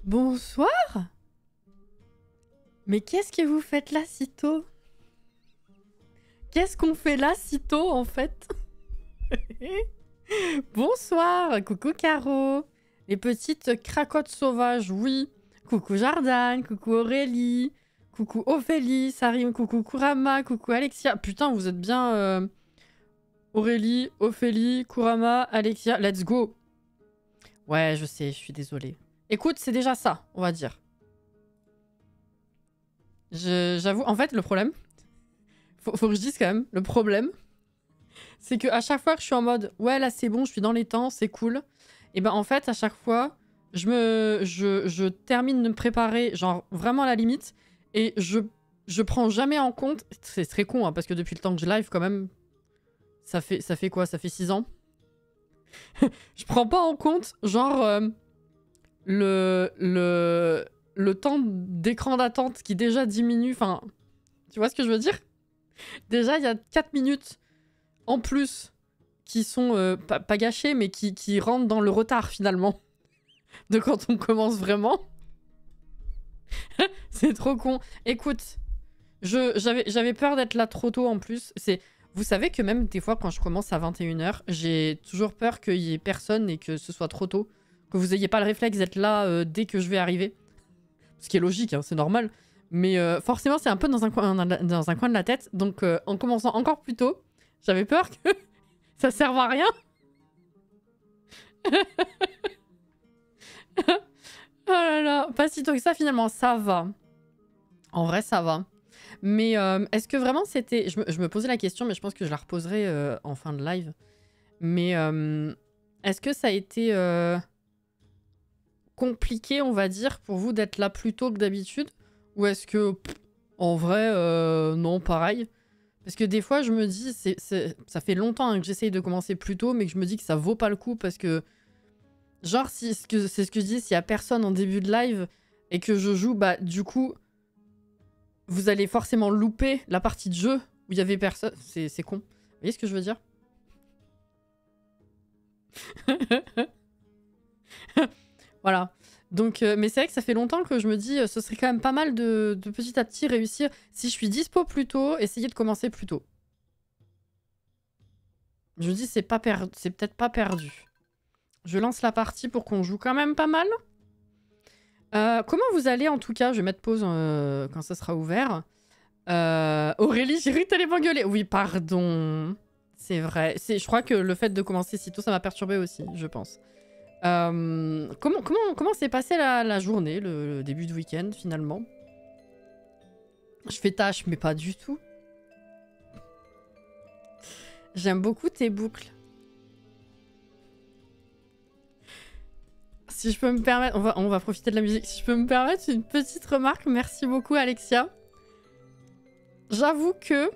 Bonsoir. Mais qu'est-ce que vous faites là si tôt? Qu'est-ce qu'on fait là si tôt en fait? Bonsoir. Coucou Caro. Les petites cracottes sauvages, oui. Coucou Jordan, coucou Aurélie, coucou Ophélie, Sarim, coucou Kurama, coucou Alexia. Putain, vous êtes bien Aurélie, Ophélie, Kurama, Alexia. Let's go. Ouais, je sais, je suis désolée. Écoute, c'est déjà ça, on va dire. J'avoue, en fait, le problème, faut que je dise quand même, le problème, c'est que à chaque fois que je suis en mode, ouais, là c'est bon, je suis dans les temps, c'est cool, et ben en fait, à chaque fois, je termine de me préparer, genre vraiment à la limite, et je prends jamais en compte, c'est très con, hein, parce que depuis le temps que je live, quand même, ça fait quoi? Ça fait 6 ans. Je prends pas en compte, genre, le temps d'écran d'attente qui déjà diminue, enfin, tu vois ce que je veux dire? Déjà, il y a 4 minutes en plus qui sont pas gâchées, mais qui rentrent dans le retard finalement de quand on commence vraiment. C'est trop con. Écoute, j'avais peur d'être là trop tôt en plus. Vous savez que même des fois quand je commence à 21h, j'ai toujours peur qu'il y ait personne et que ce soit trop tôt. Que vous ayez pas le réflexe d'être là dès que je vais arriver. Ce qui est logique, hein, c'est normal. Mais forcément, c'est un peu dans un coin de la tête. Donc, en commençant encore plus tôt, j'avais peur que ça serve à rien. Oh là là, pas si tôt que ça, finalement, ça va. En vrai, ça va. Mais est-ce que vraiment c'était... Je me posais la question, mais je pense que je la reposerai en fin de live. Mais est-ce que ça a été compliqué, on va dire, pour vous d'être là plus tôt que d'habitude? Ou est-ce que, en vrai, non, pareil? Parce que des fois, je me dis, ça fait longtemps hein, que j'essaye de commencer plus tôt, mais que je me dis que ça vaut pas le coup parce que, genre, c'est ce que je dis, s'il y a personne en début de live et que je joue, bah, du coup, vous allez forcément louper la partie de jeu où il y avait personne. C'est con. Vous voyez ce que je veux dire? Voilà. Donc, mais c'est vrai que ça fait longtemps que je me dis, ce serait quand même pas mal de petit à petit réussir. Si je suis dispo plus tôt, essayer de commencer plus tôt. Je me dis, c'est peut-être pas perdu. Je lance la partie pour qu'on joue quand même pas mal. Comment vous allez en tout cas? Je vais mettre pause quand ça sera ouvert. Aurélie, j'ai cru que t'allais m'engueuler. Oui, pardon. C'est vrai. Je crois que le fait de commencer si tôt, ça m'a perturbé aussi, je pense. Comment s'est passée la journée, le début de week-end finalement? Je fais tâche, mais pas du tout. J'aime beaucoup tes boucles. Si je peux me permettre, on va profiter de la musique. Si je peux me permettre une petite remarque, merci beaucoup Alexia. J'avoue que...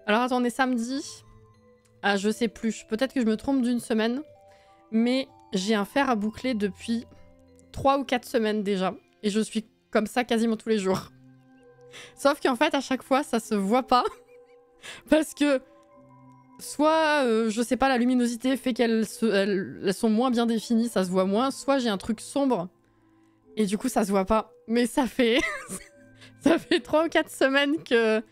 Alors attendez, samedi... Ah, je sais plus. Peut-être que je me trompe d'une semaine. Mais j'ai un fer à boucler depuis 3 ou 4 semaines déjà. Et je suis comme ça quasiment tous les jours. Sauf qu'en fait, à chaque fois, ça se voit pas. Parce que... Soit, je sais pas, la luminosité fait qu'elles sont moins bien définies, ça se voit moins. Soit j'ai un truc sombre. Et du coup, ça se voit pas. Mais ça fait... ça fait 3 ou 4 semaines que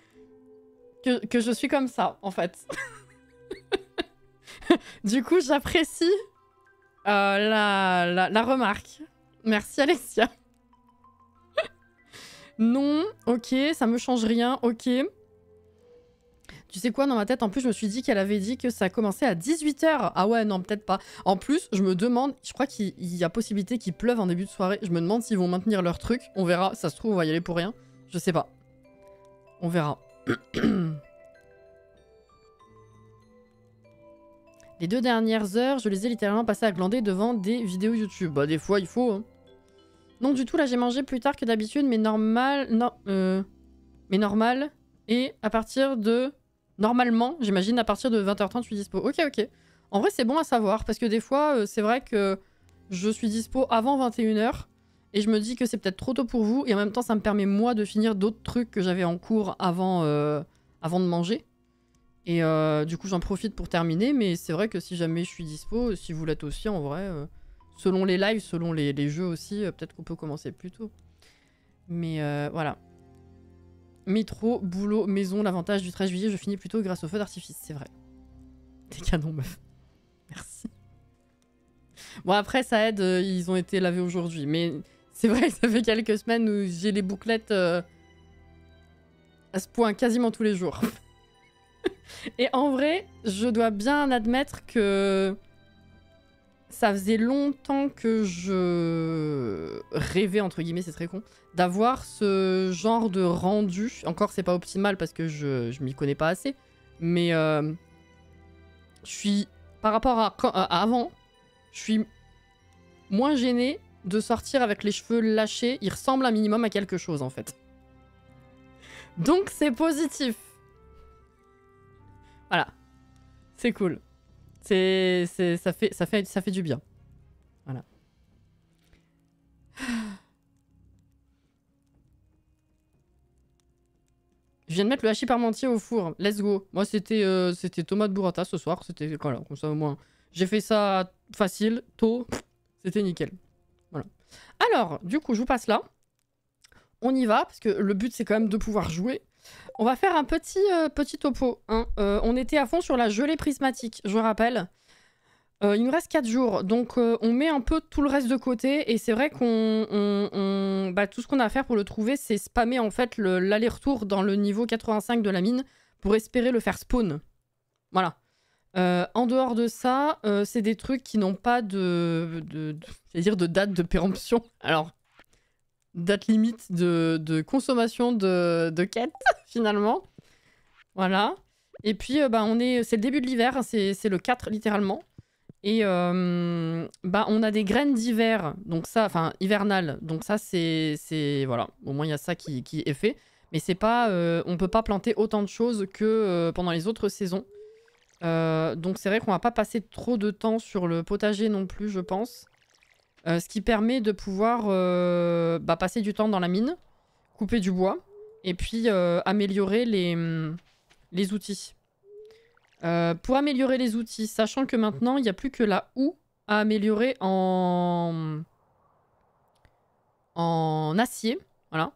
je suis comme ça, en fait. Du coup, j'apprécie la remarque. Merci, Alexia. Non, ok, ça me change rien, ok. Tu sais quoi, dans ma tête, en plus, je me suis dit qu'elle avait dit que ça commençait à 18 h. Ah ouais, non, peut-être pas. En plus, je me demande, je crois qu'il y a possibilité qu'il pleuve en début de soirée. Je me demande s'ils vont maintenir leur truc. On verra, ça se trouve, on va y aller pour rien. Je sais pas. On verra. Les 2 dernières heures, je les ai littéralement passées à glander devant des vidéos YouTube. Bah, des fois, il faut, hein. Non, du tout, là, j'ai mangé plus tard que d'habitude, mais normal... Non, mais normal. Et à partir de... Normalement, j'imagine, à partir de 20h30, je suis dispo. Ok, ok. En vrai, c'est bon à savoir, parce que des fois, c'est vrai que je suis dispo avant 21h, et je me dis que c'est peut-être trop tôt pour vous, et en même temps, ça me permet, moi, de finir d'autres trucs que j'avais en cours avant de manger. Et du coup, j'en profite pour terminer, mais c'est vrai que si jamais je suis dispo, si vous l'êtes aussi, en vrai, selon les lives, selon les jeux aussi, peut-être qu'on peut commencer plus tôt. Mais voilà. Métro, boulot, maison, l'avantage du 13 juillet, je finis plutôt grâce au feu d'artifice, c'est vrai. T'es canon, meuf. Merci. Bon, après, ça aide, ils ont été lavés aujourd'hui. Mais c'est vrai que ça fait quelques semaines où j'ai les bouclettes à ce point quasiment tous les jours. Et en vrai, je dois bien admettre que ça faisait longtemps que je rêvais, entre guillemets, c'est très con, d'avoir ce genre de rendu. Encore, c'est pas optimal parce que je m'y connais pas assez. Mais je suis, par rapport à avant, je suis moins gênée de sortir avec les cheveux lâchés. Ils ressemblent un minimum à quelque chose, en fait. Donc, c'est positif. Voilà. C'est cool. Ça fait du bien. Voilà. Je viens de mettre le hachis parmentier au four. Let's go. Moi, c'était tomate burrata ce soir. C'était voilà, comme ça au moins. J'ai fait ça facile, tôt. C'était nickel. Voilà. Alors, du coup, je vous passe là. On y va, parce que le but, c'est quand même de pouvoir jouer. On va faire un petit topo. Hein. On était à fond sur la gelée prismatique, je rappelle. Il nous reste 4 jours, donc on met un peu tout le reste de côté. Et c'est vrai qu'on tout ce qu'on a à faire pour le trouver, c'est spammer en fait l'aller-retour dans le niveau 85 de la mine pour espérer le faire spawn. Voilà. En dehors de ça, c'est des trucs qui n'ont pas de date de péremption. Alors, date limite de consommation de quête, finalement. Voilà. Et puis, c'est le début de l'hiver, c'est le 4, littéralement. Et on a des graines d'hiver, donc ça, enfin, hivernales. Donc ça, c'est voilà. Au moins, il y a ça qui est fait. Mais c'est pas... on peut pas planter autant de choses que pendant les autres saisons. Donc c'est vrai qu'on va pas passer trop de temps sur le potager non plus, je pense. Ce qui permet de pouvoir passer du temps dans la mine, couper du bois, et puis améliorer les outils. Pour améliorer les outils, sachant que maintenant, il n'y a plus que la houe à améliorer en acier, voilà,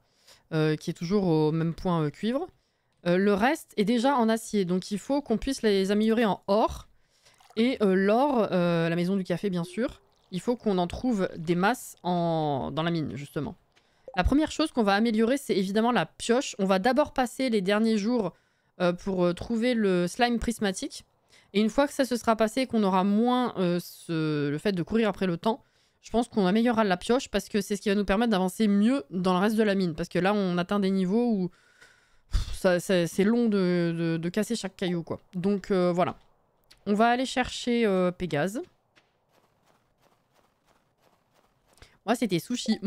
qui est toujours au même point cuivre. Le reste est déjà en acier, donc il faut qu'on puisse les améliorer en or. Et l'or, la maison du café bien sûr, il faut qu'on en trouve des masses dans la mine, justement. La première chose qu'on va améliorer, c'est évidemment la pioche. On va d'abord passer les derniers jours pour trouver le slime prismatique. Et une fois que ça se sera passé et qu'on aura moins le fait de courir après le temps, je pense qu'on améliorera la pioche parce que c'est ce qui va nous permettre d'avancer mieux dans le reste de la mine. Parce que là, on atteint des niveaux où c'est long de casser chaque caillou, quoi. Donc voilà. On va aller chercher Pégase. Moi, c'était sushi.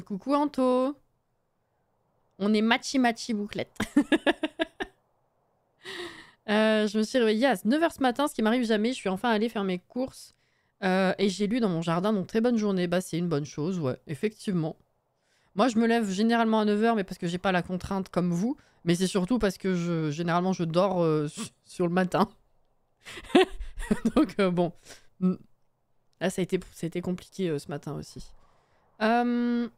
Coucou Anto. On est machi bouclette. Je me suis réveillée à 9 h ce matin, ce qui m'arrive jamais. Je suis enfin allée faire mes courses. Et j'ai lu dans mon jardin, donc très bonne journée. Bah, c'est une bonne chose, ouais, effectivement. Moi, je me lève généralement à 9 h, mais parce que j'ai pas la contrainte comme vous. Mais c'est surtout parce que généralement, je dors sur le matin. Donc, bon. Là, ça a été compliqué ce matin aussi. Je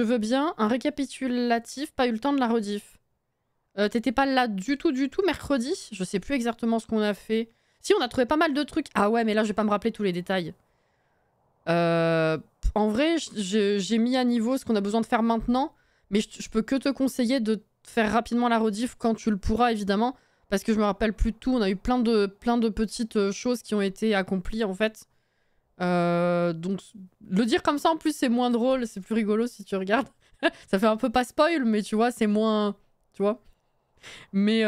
veux bien un récapitulatif, pas eu le temps de la rediff. T'étais pas là du tout mercredi? Je sais plus exactement ce qu'on a fait. Si, on a trouvé pas mal de trucs. Ah ouais, mais là, je vais pas me rappeler tous les détails. En vrai, j'ai mis à niveau ce qu'on a besoin de faire maintenant. Mais je peux que te conseiller de faire rapidement la rediff quand tu le pourras, évidemment. Parce que je me rappelle plus de tout. On a eu plein de petites choses qui ont été accomplies, en fait. Donc, le dire comme ça, en plus, c'est moins drôle. C'est plus rigolo si tu regardes. Ça fait un peu pas spoil, mais tu vois, c'est moins... Tu vois. Mais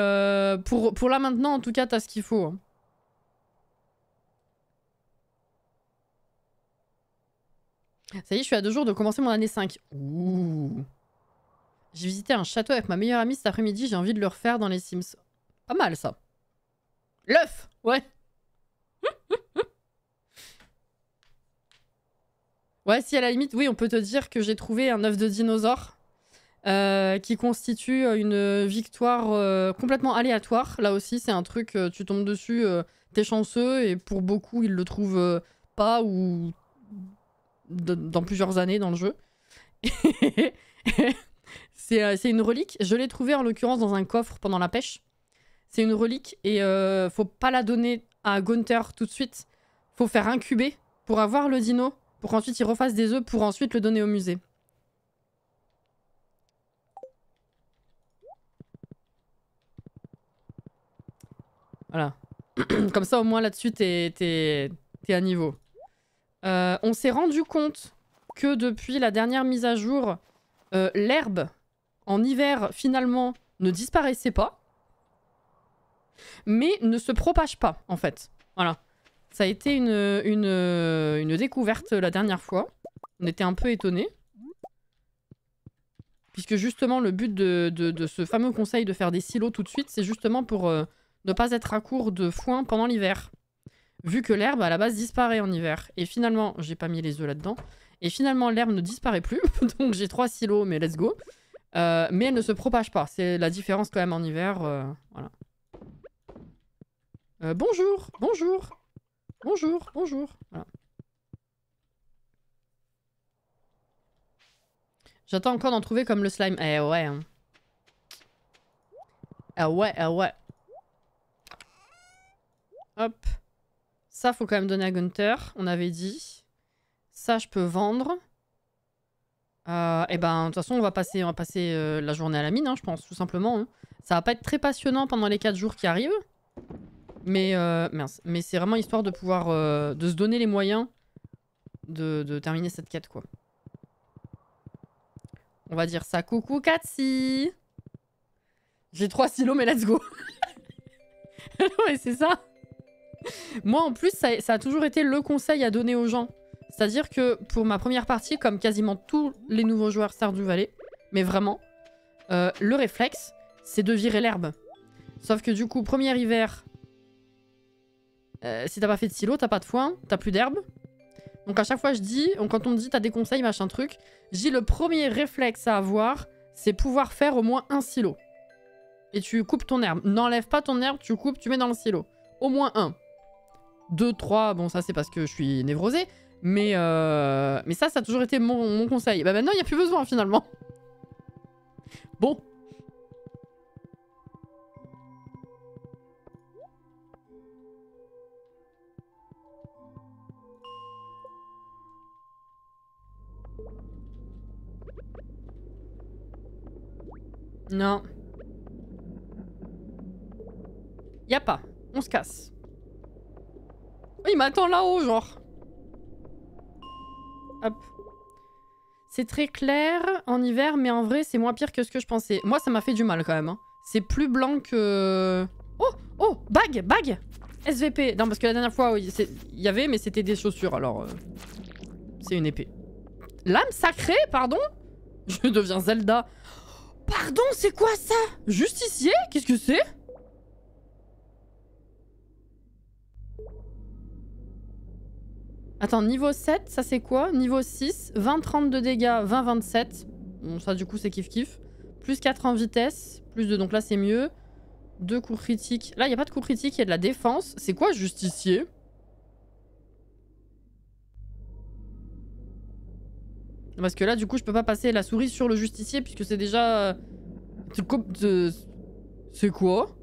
pour là, maintenant, en tout cas, t'as ce qu'il faut. Hein. Ça y est, je suis à 2 jours de commencer mon année 5. Ouh. J'ai visité un château avec ma meilleure amie cet après-midi. J'ai envie de le refaire dans les Sims. Pas mal, ça. L'œuf. Ouais. Ouais, si à la limite, oui, on peut te dire que j'ai trouvé un œuf de dinosaure. qui constitue une victoire complètement aléatoire. Là aussi, c'est un truc, tu tombes dessus, t'es chanceux, et pour beaucoup, ils le trouvent pas ou dans plusieurs années dans le jeu. C'est une relique. Je l'ai trouvée en l'occurrence dans un coffre pendant la pêche. C'est une relique et faut pas la donner à Gunther tout de suite. Faut faire incuber pour avoir le dino, pour qu'ensuite il refasse des œufs pour ensuite le donner au musée. Voilà. Comme ça, au moins, là-dessus, t'es à niveau. On s'est rendu compte que depuis la dernière mise à jour, l'herbe, en hiver, finalement, ne disparaissait pas, mais ne se propage pas, en fait. Voilà. Ça a été une découverte la dernière fois. On était un peu étonnés. Puisque justement, le but de ce fameux conseil de faire des silos tout de suite, c'est justement pour ne pas être à court de foin pendant l'hiver. Vu que l'herbe, à la base, disparaît en hiver. Et finalement, j'ai pas mis les œufs là-dedans. Et finalement, l'herbe ne disparaît plus. Donc j'ai 3 silos, mais let's go. Mais elle ne se propage pas. C'est la différence quand même en hiver. Voilà. Bonjour, bonjour. Bonjour, bonjour. Voilà. J'attends encore d'en trouver comme le slime. Eh ouais. Hein. Ah ouais, ah ouais. Hop. Ça, faut quand même donner à Gunther, on avait dit. Ça, je peux vendre. Et ben, de toute façon, on va passer la journée à la mine, hein, je pense, tout simplement. Hein. Ça va pas être très passionnant pendant les 4 jours qui arrivent. Mais, mais c'est vraiment histoire de pouvoir... de se donner les moyens de terminer cette quête, quoi. On va dire ça. Coucou, Katsi. J'ai 3 silos, mais let's go. Ouais, c'est ça. Moi, en plus, ça a toujours été le conseil à donner aux gens. C'est-à-dire que pour ma première partie, comme quasiment tous les nouveaux joueurs Stardew Valley, mais vraiment, le réflexe, c'est de virer l'herbe. Sauf que du coup, premier hiver, si t'as pas fait de silo, t'as pas de foin, t'as plus d'herbe. Donc à chaque fois, je dis, quand on me dit t'as des conseils, machin truc, je dis le premier réflexe à avoir, c'est pouvoir faire au moins un silo. Et tu coupes ton herbe. N'enlève pas ton herbe, tu coupes, tu mets dans le silo. Au moins un. 2, 3, bon ça c'est parce que je suis névrosée. Mais ça a toujours été mon conseil. Bah maintenant, il n'y a plus besoin finalement. Bon. Non. Y a pas. On se casse. Oui, il m'attend là-haut, genre. Hop. C'est très clair en hiver, mais en vrai, c'est moins pire que ce que je pensais. Moi, ça m'a fait du mal quand même. Hein. C'est plus blanc que... Oh, oh, bague, bague SVP. Non, parce que la dernière fois, il y avait, mais c'était des chaussures, alors... c'est une épée. Lame sacrée, pardon? Je deviens Zelda. Pardon, c'est quoi ça? Justicier? Qu'est-ce que c'est? Attends, niveau 7, ça c'est quoi? Niveau 6, 20-30 de dégâts, 20-27. Bon, ça du coup c'est kiff-kiff. Plus 4 en vitesse, plus 2, donc là c'est mieux. 2 coups critiques. Là, il n'y a pas de coups critiques, il y a de la défense. C'est quoi, justicier? Parce que là, du coup, je peux pas passer la souris sur le justicier puisque c'est déjà... C'est quoi?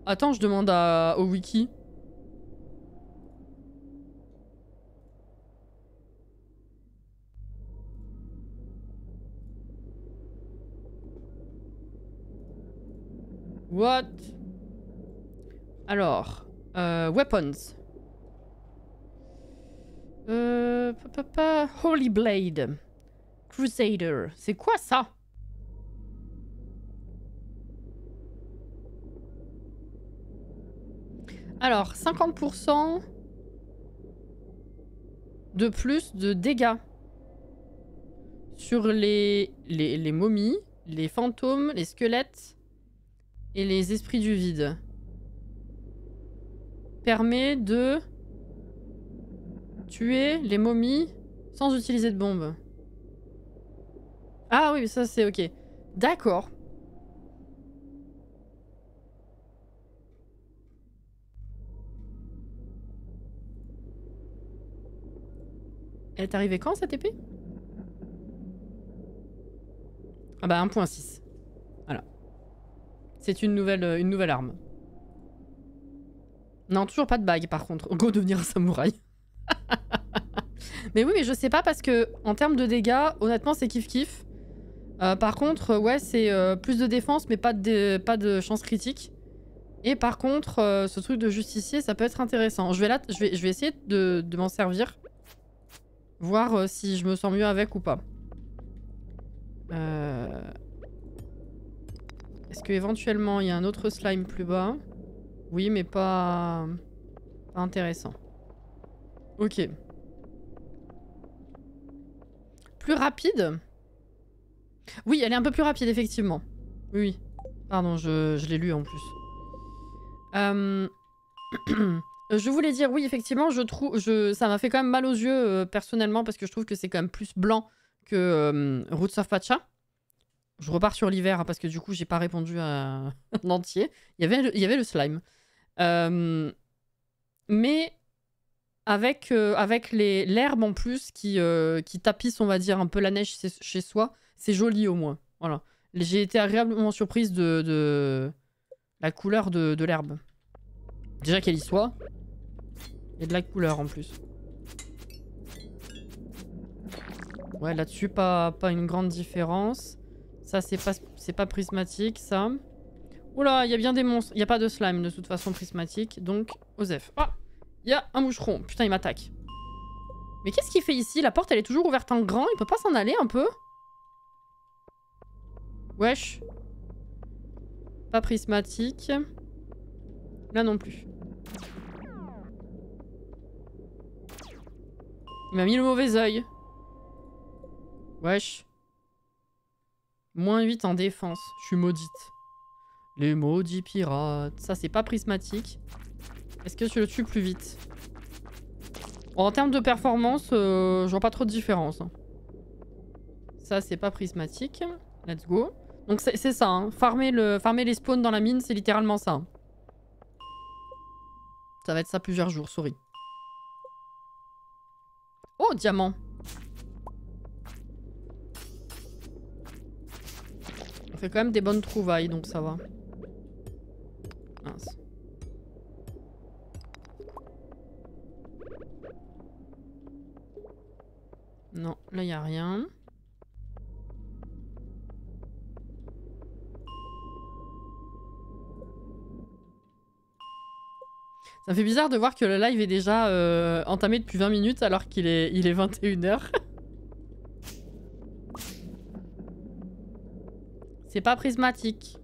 Attends, je demande au wiki. What? Alors, weapons. Holy Blade. Crusader. C'est quoi ça? Alors, 50% de plus de dégâts sur les momies, les fantômes, les squelettes et les esprits du vide. Permet de tuer les momies sans utiliser de bombes. Ah oui, ça c'est ok. D'accord. Elle est arrivée quand cette épée? Ah bah 1.6. Voilà. C'est une nouvelle arme. Non, toujours pas de bague par contre. Go devenir un samouraï. Mais oui, mais je sais pas parce que en termes de dégâts, honnêtement, c'est kiff kiff. Par contre, ouais, c'est plus de défense, mais pas de chance critique. Et par contre, ce truc de justicier, ça peut être intéressant. Je vais essayer de m'en servir. Voir si je me sens mieux avec ou pas. Est-ce que éventuellement il y a un autre slime plus bas? Oui, mais pas intéressant. Ok. Plus rapide? Oui, elle est un peu plus rapide, effectivement. Oui, oui. Pardon, je l'ai lu en plus. Je voulais dire, oui, effectivement, ça m'a fait quand même mal aux yeux, personnellement, parce que je trouve que c'est quand même plus blanc que Roots of Pacha. Je repars sur l'hiver, hein, parce que du coup, j'ai pas répondu en entier. Il y avait le slime. Mais avec l'herbe en plus qui tapisse, on va dire, un peu la neige chez soi, c'est joli au moins. Voilà. J'ai été agréablement surprise de la couleur de l'herbe. Déjà qu'elle y soit. Et de la couleur en plus. Ouais, là-dessus, pas une grande différence. Ça, c'est pas prismatique, ça. Oula, il y a bien des monstres. Il n'y a pas de slime, de toute façon, prismatique. Donc, Osef. Ah, il y a un moucheron. Putain, il m'attaque. Mais qu'est-ce qu'il fait ici? La porte, elle est toujours ouverte en grand. Il peut pas s'en aller un peu? Wesh. Pas prismatique. Là non plus. Il m'a mis le mauvais œil. Wesh. Moins 8 en défense. Je suis maudite. Les maudits pirates. Ça, c'est pas prismatique. Est-ce que je le tue plus vite? Bon, en termes de performance, je vois pas trop de différence. Ça, c'est pas prismatique. Let's go. Donc c'est ça, hein. Farmer les spawns dans la mine, c'est littéralement ça. Hein. Ça va être ça plusieurs jours, sorry. Oh, diamant. On fait quand même des bonnes trouvailles, donc ça va. Mince. Non, là, y a rien. Ça fait bizarre de voir que le live est déjà entamé depuis 20 minutes alors qu'il est 21h. C'est pas prismatique.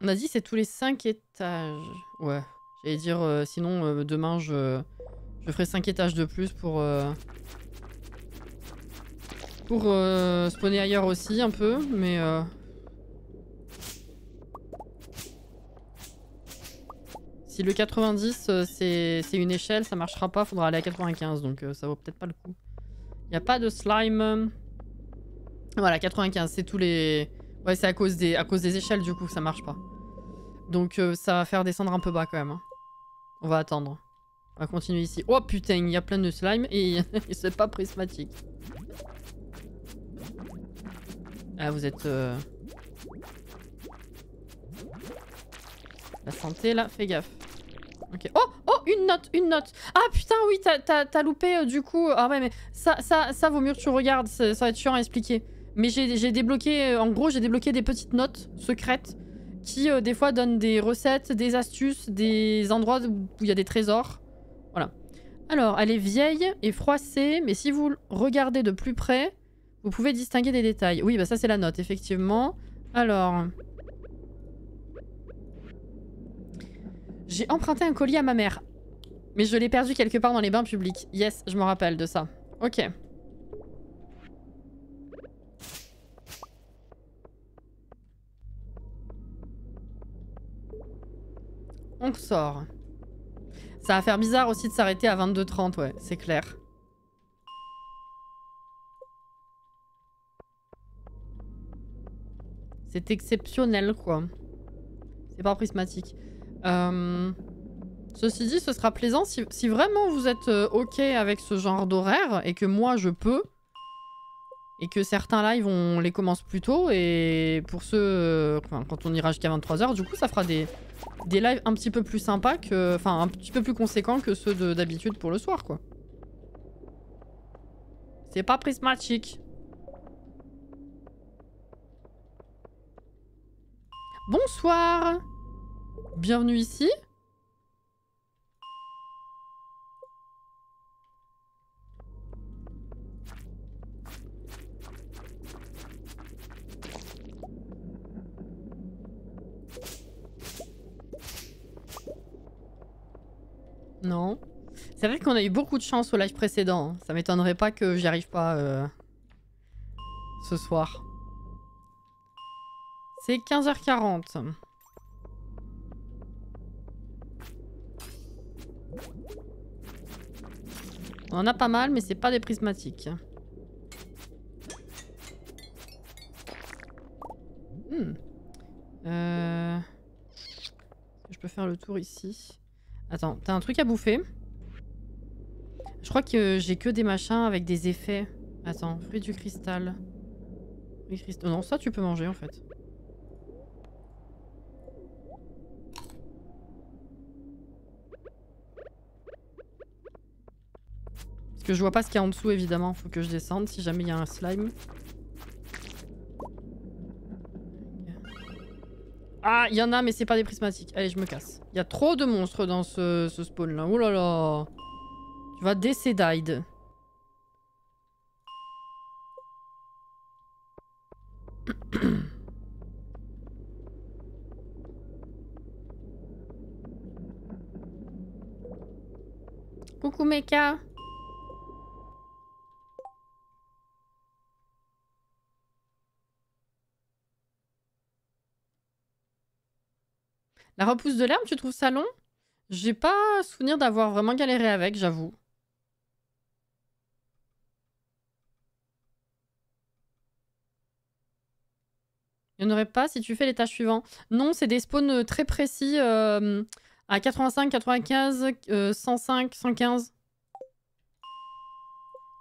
On a dit c'est tous les 5 étages. Ouais. J'allais dire sinon demain je ferai 5 étages de plus pour spawner ailleurs aussi un peu, mais si le 90 c'est une échelle, ça marchera pas, faudra aller à 95, donc ça vaut peut-être pas le coup. Y a pas de slime. Voilà, 95, c'est tous les... Ouais, c'est à cause des échelles du coup, ça marche pas. Donc ça va faire descendre un peu bas quand même. Hein. On va attendre. On va continuer ici. Oh putain, il y a plein de slime et c'est pas prismatique. Ah, vous êtes... La santé, là, fais gaffe. Ok. Oh, oh, une note. Ah putain, oui, t'as loupé du coup. Ah ouais, mais ça vaut mieux que tu regardes. Ça va être chiant à expliquer. Mais j'ai débloqué... en gros, j'ai débloqué des petites notes secrètes qui, des fois, donnent des recettes, des astuces, des endroits où il y a des trésors. Voilà. Alors, elle est vieille et froissée, mais si vous regardez de plus près... Vous pouvez distinguer des détails. Oui, bah ça c'est la note, effectivement. Alors... J'ai emprunté un colis à ma mère. Mais je l'ai perdu quelque part dans les bains publics. Yes, je me rappelle de ça. Ok. On sort. Ça va faire bizarre aussi de s'arrêter à 22h30, ouais, c'est clair. C'est exceptionnel, quoi. C'est pas prismatique. Ceci dit, ce sera plaisant si vraiment vous êtes ok avec ce genre d'horaire et que moi je peux. Et que certains lives, on les commence plus tôt. Et pour ceux... quand on ira jusqu'à 23h, du coup, ça fera des lives un petit peu plus sympas que... Enfin, un petit peu plus conséquents que ceux d'habitude pour le soir, quoi. C'est pas prismatique. Bonsoir. Bienvenue ici. Non. C'est vrai qu'on a eu beaucoup de chance au live précédent. Hein. Ça m'étonnerait pas que j'y arrive pas ce soir. C'est 15h40. On en a pas mal, mais c'est pas des prismatiques. Je peux faire le tour ici. Attends, t'as un truc à bouffer? Je crois que j'ai que des machins avec des effets. Attends, fruit du cristal. Non, ça tu peux manger en fait. Parce que je vois pas ce qu'il y a en dessous évidemment. Faut que je descende si jamais il y a un slime. Ah, il y en a mais c'est pas des prismatiques. Allez, je me casse. Il y a trop de monstres dans ce spawn là. Oh là là. Tu vas décéder. Coucou Mecha. La repousse de l'herbe, tu trouves ça long? J'ai pas souvenir d'avoir vraiment galéré avec, j'avoue. Il n'y en aurait pas si tu fais les tâches suivantes. Non, c'est des spawns très précis à 85, 95, 105, 115.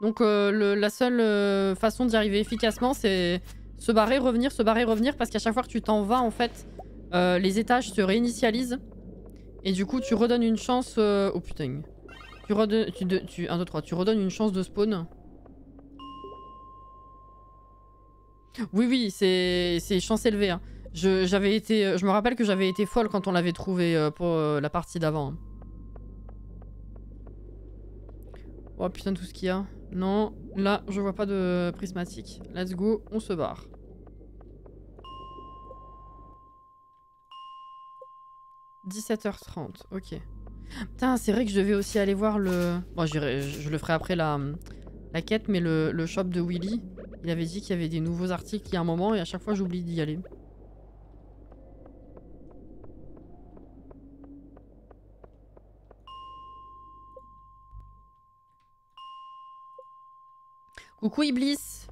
Donc la seule façon d'y arriver efficacement, c'est se barrer, revenir, parce qu'à chaque fois que tu t'en vas, en fait, les étages se réinitialisent. Et du coup, tu redonnes une chance... Oh putain. Tu redonnes... 1, 2, 3. Tu redonnes une chance de spawn. Oui, oui, c'est chance élevée. Hein. Je me rappelle que j'avais été folle quand on l'avait trouvé pour la partie d'avant. Hein. Oh putain, tout ce qu'il y a. Non, là, je vois pas de prismatique. Let's go, on se barre. « 17h30, ok. Putain, c'est vrai que je devais aussi aller voir le... Bon, je le ferai après la quête, mais le shop de Willy. Il avait dit qu'il y avait des nouveaux articles il y a un moment et à chaque fois j'oublie d'y aller. Coucou Iblis.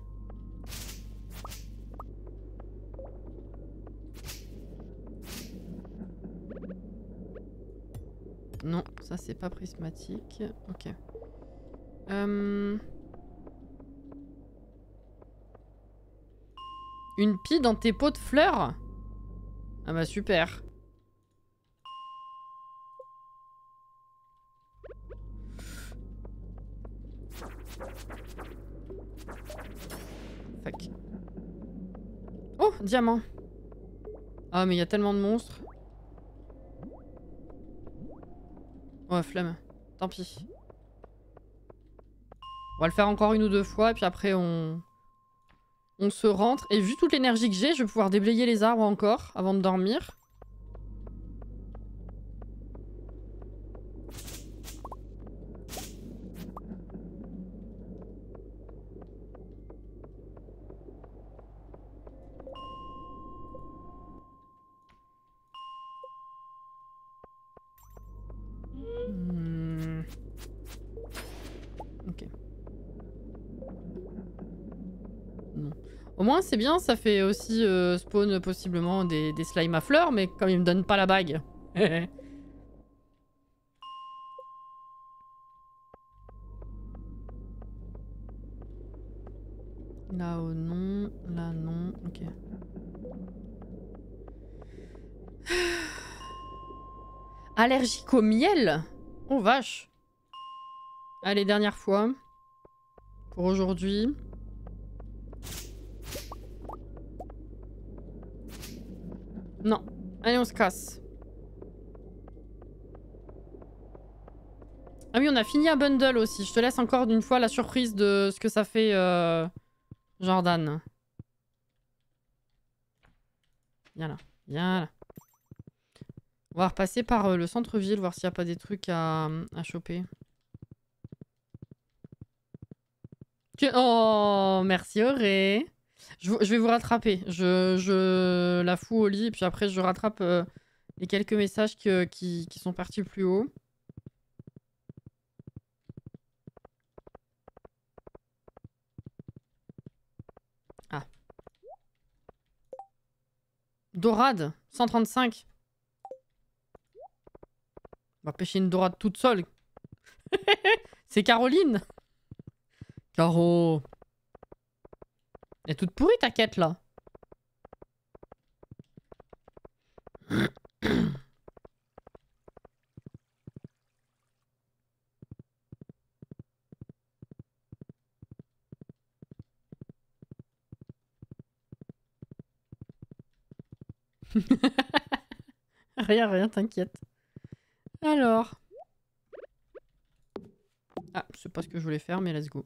Non, ça c'est pas prismatique. Ok. Une pie dans tes pots de fleurs? Ah bah super. Fuck. Oh, diamant. Ah mais il y a tellement de monstres. Ouais, flemme. Tant pis. On va le faire encore une ou deux fois et puis après on se rentre. Et vu toute l'énergie que j'ai, je vais pouvoir déblayer les arbres encore avant de dormir. non. Au moins, c'est bien, ça fait aussi spawn possiblement des slimes à fleurs, mais comme ils me donnent pas la bague. Là-haut, non. Là, non. Ok. Allergique au miel? Oh vache. Allez, dernière fois. Pour aujourd'hui. Non. Allez, on se casse. Ah oui, on a fini un bundle aussi. Je te laisse encore une fois la surprise de ce que ça fait, Jordan. Viens là. Viens là. On va repasser par le centre-ville, voir s'il n'y a pas des trucs à choper. Oh, merci Auré. Je vais vous rattraper. Je la fous au lit et puis après je rattrape les quelques messages qui sont partis plus haut. Ah. Dorade, 135. On va pêcher une dorade toute seule. C'est Caroline. Caro. Elle est toute pourrie ta quête là. Rien, rien, t'inquiète. Alors. Ah, c'est pas ce que je voulais faire, mais let's go.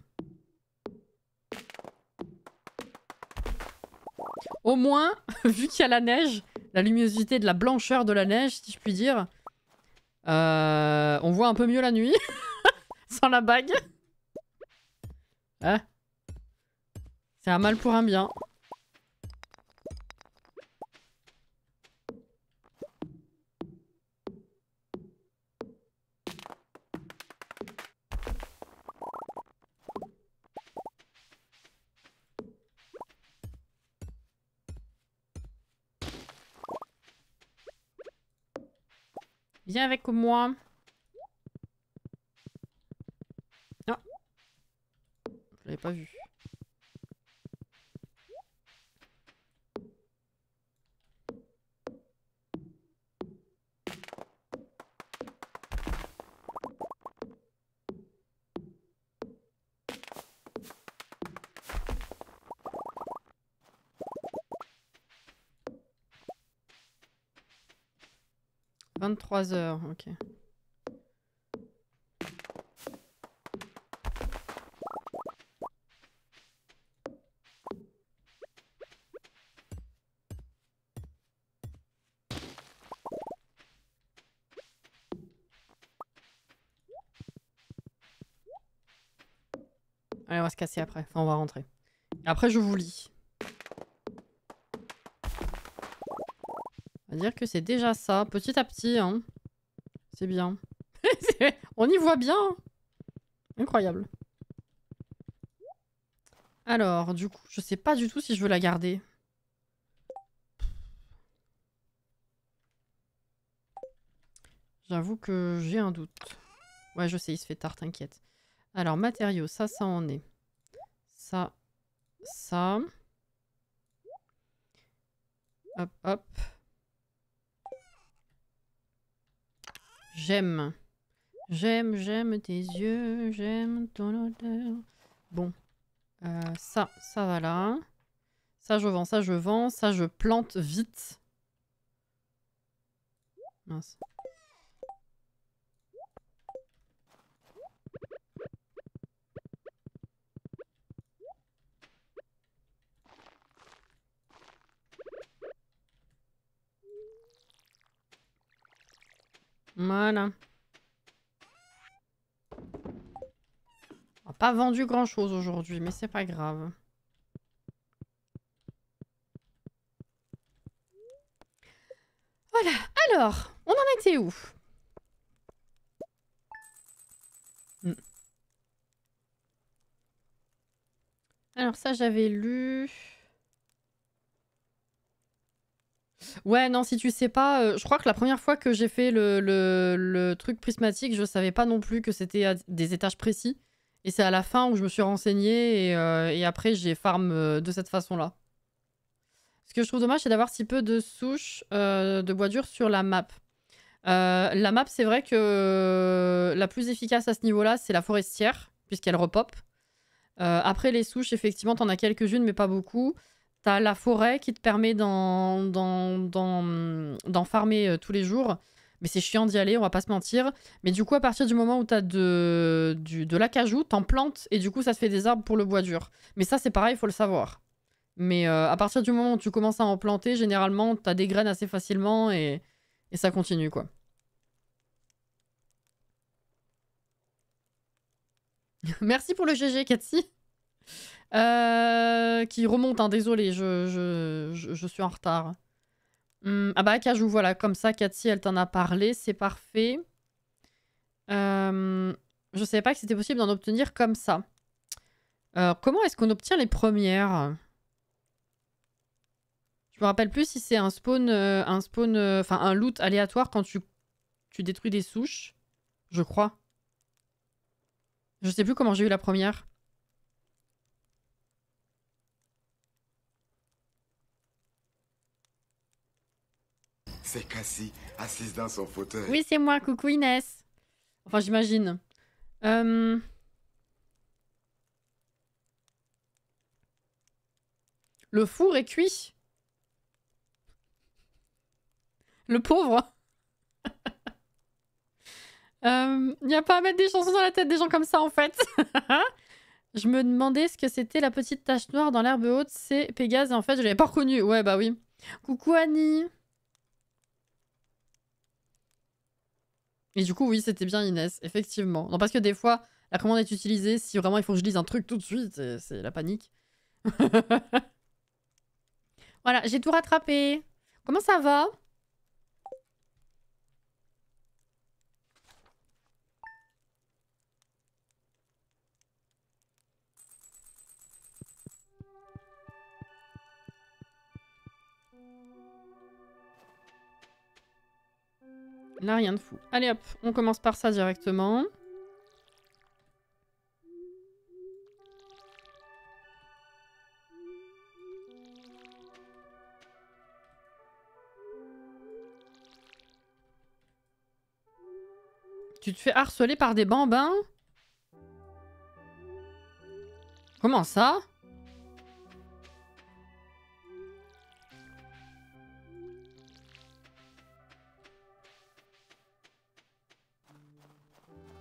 Au moins, vu qu'il y a la neige, la luminosité de la blancheur de la neige, si je puis dire, on voit un peu mieux la nuit. Sans la bague. Ah. C'est un mal pour un bien. Viens avec moi. Ah. Je l'avais pas vu. « 23h, ok. Allez, on va se casser après. Enfin, on va rentrer. Après, je vous lis. On va dire que c'est déjà ça. Petit à petit, hein. C'est bien. On y voit bien. Incroyable. Alors, du coup, je sais pas du tout si je veux la garder. J'avoue que j'ai un doute. Ouais, je sais, il se fait tard, t'inquiète. Alors, matériaux, ça en est. Ça. Hop, hop. J'aime. J'aime tes yeux, j'aime ton odeur. Bon. Ça va là. Ça, je vends, ça, je vends. Ça, je plante vite. Mince. Voilà. On n'a pas vendu grand chose aujourd'hui, mais c'est pas grave. Voilà. Alors, on en était où? Alors ça, j'avais lu... Ouais, non, si tu sais pas, je crois que la première fois que j'ai fait le truc prismatique, je savais pas non plus que c'était à des étages précis. Et c'est à la fin où je me suis renseignée et après j'ai farm de cette façon-là. Ce que je trouve dommage, c'est d'avoir si peu de souches de bois dur sur la map. La map, c'est vrai que la plus efficace à ce niveau-là, c'est la forestière, puisqu'elle repop. Après les souches, effectivement, t'en as quelques-unes, mais pas beaucoup. T'as la forêt qui te permet d'en farmer tous les jours. Mais c'est chiant d'y aller, on va pas se mentir. Mais du coup, à partir du moment où t'as de l'acajou, t'en plantes et du coup, ça te fait des arbres pour le bois dur. Mais ça, c'est pareil, il faut le savoir. Mais à partir du moment où tu commences à en planter, généralement, t'as des graines assez facilement et ça continue, quoi. Merci pour le GG, Cathy. Qui remonte, hein, désolé, je suis en retard. Ah bah, Acajou, voilà, comme ça, Cathy, elle t'en a parlé, c'est parfait. Je savais pas que c'était possible d'en obtenir comme ça. Comment est-ce qu'on obtient les premières? Je me rappelle plus si c'est un spawn, enfin un loot aléatoire quand tu détruis des souches. Je crois. Je sais plus comment j'ai eu la première. C'est Cassie, assise dans son fauteuil. Oui, c'est moi, coucou Inès. Enfin, j'imagine. Le four est cuit. Le pauvre. Y a pas à mettre des chansons dans la tête des gens comme ça, en fait. Je me demandais ce que c'était la petite tache noire dans l'herbe haute. C'est Pégase, et en fait, je l'avais pas reconnu. Ouais, bah oui. Coucou Annie. Et du coup, oui, c'était bien Inès, effectivement. Non, parce que des fois, la commande est utilisée si vraiment il faut que je lise un truc tout de suite. C'est la panique. Voilà, j'ai tout rattrapé. Comment ça va? Là, rien de fou. Allez hop, on commence par ça directement. Tu te fais harceler par des bambins? Comment ça?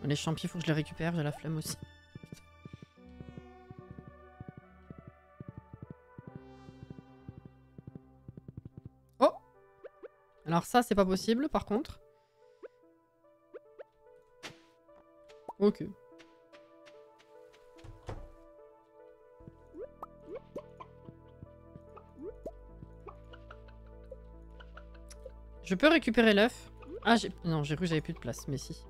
Les champignons, faut que je les récupère, j'ai la flemme aussi. Oh! Alors ça, c'est pas possible, par contre. Ok. Je peux récupérer l'œuf? Ah, non, j'ai cru que j'avais plus de place, mais si.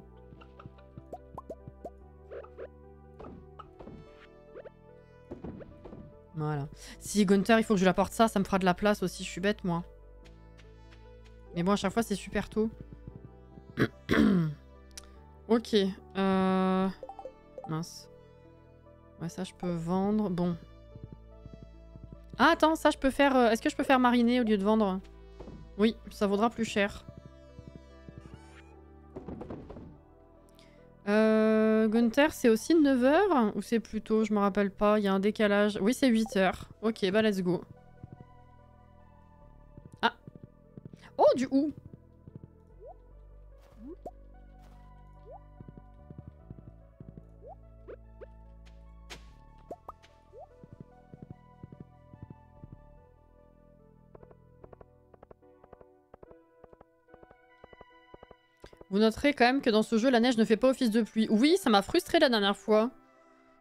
Voilà. Si Gunther, il faut que je lui apporte ça, ça me fera de la place aussi. Je suis bête, moi. Mais bon, à chaque fois, c'est super tôt. Ok. Mince. Ouais, ça, je peux vendre. Bon. Ah, attends, ça, je peux faire... Est-ce que je peux faire mariner au lieu de vendre? Oui, ça vaudra plus cher. Gunther, c'est aussi 9h? Ou c'est plus tôt? Je me rappelle pas. Il y a un décalage. Oui, c'est 8h. Ok, bah let's go. Ah. Oh, du ou. Vous noterez quand même que dans ce jeu, la neige ne fait pas office de pluie. Oui, ça m'a frustré la dernière fois.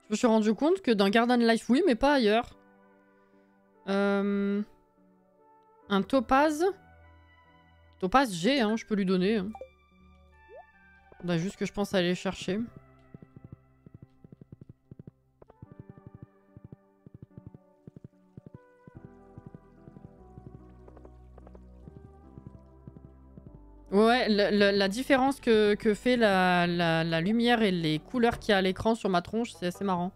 Je me suis rendu compte que dans Garden Life, oui, mais pas ailleurs. Un topaz. Topaz, j'ai, hein, je peux lui donner. Hein. Faudrait juste que je pense à aller chercher. Ouais, la différence que fait la lumière et les couleurs qu'il y a à l'écran sur ma tronche, c'est assez marrant.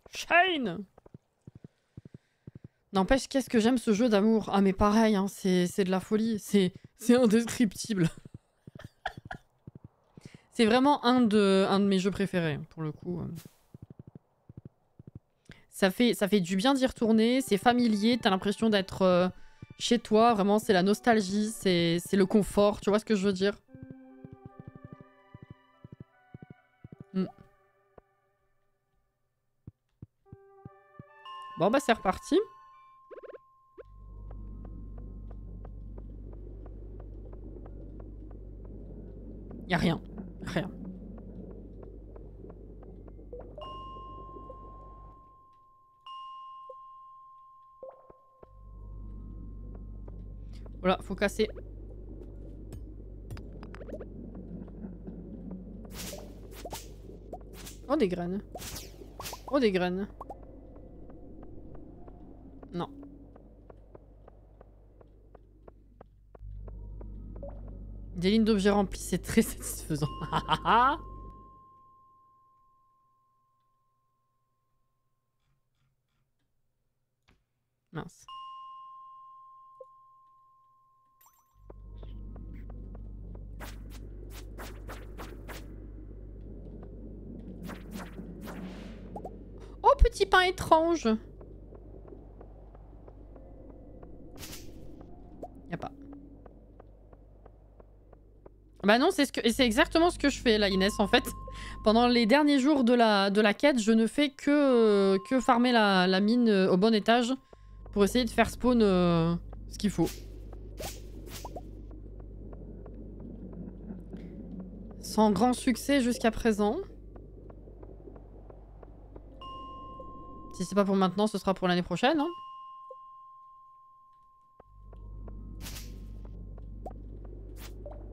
Shine! N'empêche, qu'est-ce que j'aime ce jeu d'amour. Ah mais pareil, hein, c'est de la folie. C'est indescriptible. C'est vraiment un de mes jeux préférés, pour le coup. Ça fait du bien d'y retourner, c'est familier, t'as l'impression d'être chez toi. Vraiment, c'est la nostalgie, c'est le confort, tu vois ce que je veux dire? Bon bah c'est reparti. Y'a rien. Rien. Voilà, faut casser. Oh, des graines. Oh, des graines. Non. Des lignes d'objets remplies, c'est très satisfaisant. Mince. Oh, petit pain étrange. Y'a pas. Bah non, c'est exactement ce que je fais là, Inès, en fait. Pendant les derniers jours de la quête, je ne fais que farmer la mine au bon étage pour essayer de faire spawn ce qu'il faut. Sans grand succès jusqu'à présent. Si c'est pas pour maintenant, ce sera pour l'année prochaine. Hein.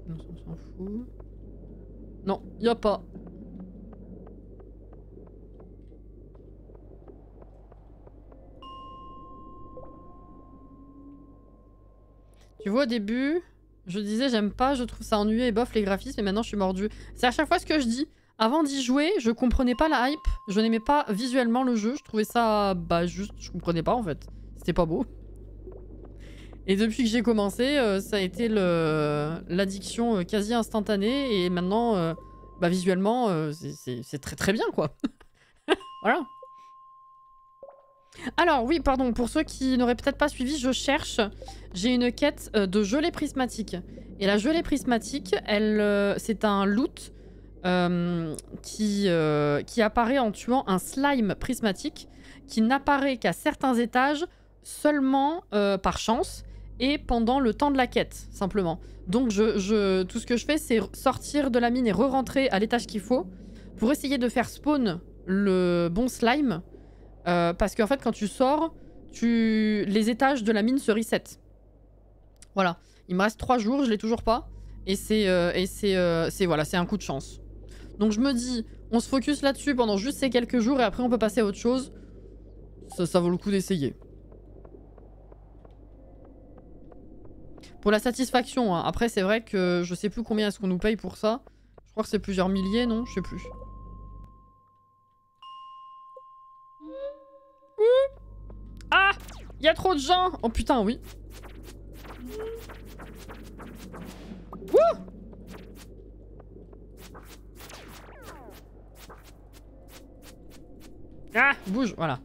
Non, on s'en fout. Non, y a pas. Tu vois, au début, je disais j'aime pas, je trouve ça ennuyeux et bof les graphismes, et maintenant je suis mordue. C'est à chaque fois ce que je dis. Avant d'y jouer, je comprenais pas la hype, je n'aimais pas visuellement le jeu, je trouvais ça, bah juste, je comprenais pas en fait. C'était pas beau. Et depuis que j'ai commencé, ça a été l'addiction quasi instantanée, et maintenant, bah visuellement, c'est très très bien quoi. Voilà. Alors oui, pardon, pour ceux qui n'auraient peut-être pas suivi, je cherche. J'ai une quête de gelée prismatique. Et la gelée prismatique, c'est un loot qui apparaît en tuant un slime prismatique qui n'apparaît qu'à certains étages seulement par chance et pendant le temps de la quête, simplement. Donc tout ce que je fais, c'est sortir de la mine et re-rentrer à l'étage qu'il faut pour essayer de faire spawn le bon slime. Parce qu'en fait, quand tu sors, les étages de la mine se reset. Voilà. Il me reste 3 jours, je l'ai toujours pas. Et c'est voilà, c'est un coup de chance. Donc je me dis, on se focus là-dessus pendant juste ces quelques jours et après on peut passer à autre chose. Ça vaut le coup d'essayer. Pour la satisfaction, hein. Après c'est vrai que je sais plus combien est-ce qu'on nous paye pour ça. Je crois que c'est plusieurs milliers, non? Je sais plus. Ah! Il y a trop de gens! Oh putain, oui. Wouh! Ah! Bouge, voilà.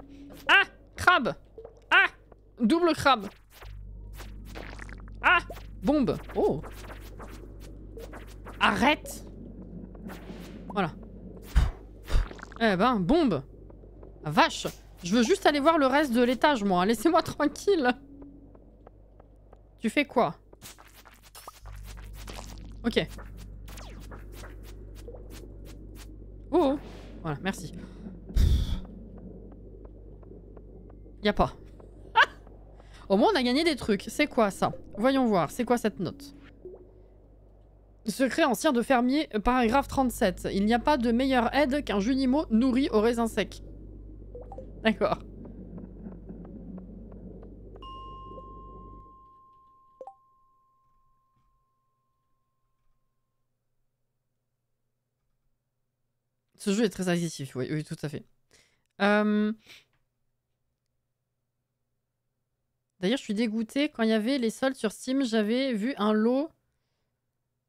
Ah! Crabe! Ah! Double crabe! Ah! Bombe! Oh! Arrête! Voilà. Eh ben, bombe! Ah, vache! Je veux juste aller voir le reste de l'étage, moi. Laissez-moi tranquille. Tu fais quoi? Ok. Oh! Voilà, merci. Y a pas. Au moins, on a gagné des trucs. C'est quoi ça? Voyons voir. C'est quoi cette note? Secret ancien de fermier, paragraphe 37. Il n'y a pas de meilleure aide qu'un junimo nourri aux raisins secs. D'accord. Ce jeu est très agressif, oui, oui, tout à fait. D'ailleurs, je suis dégoûtée. Quand il y avait les soldes sur Steam, j'avais vu un lot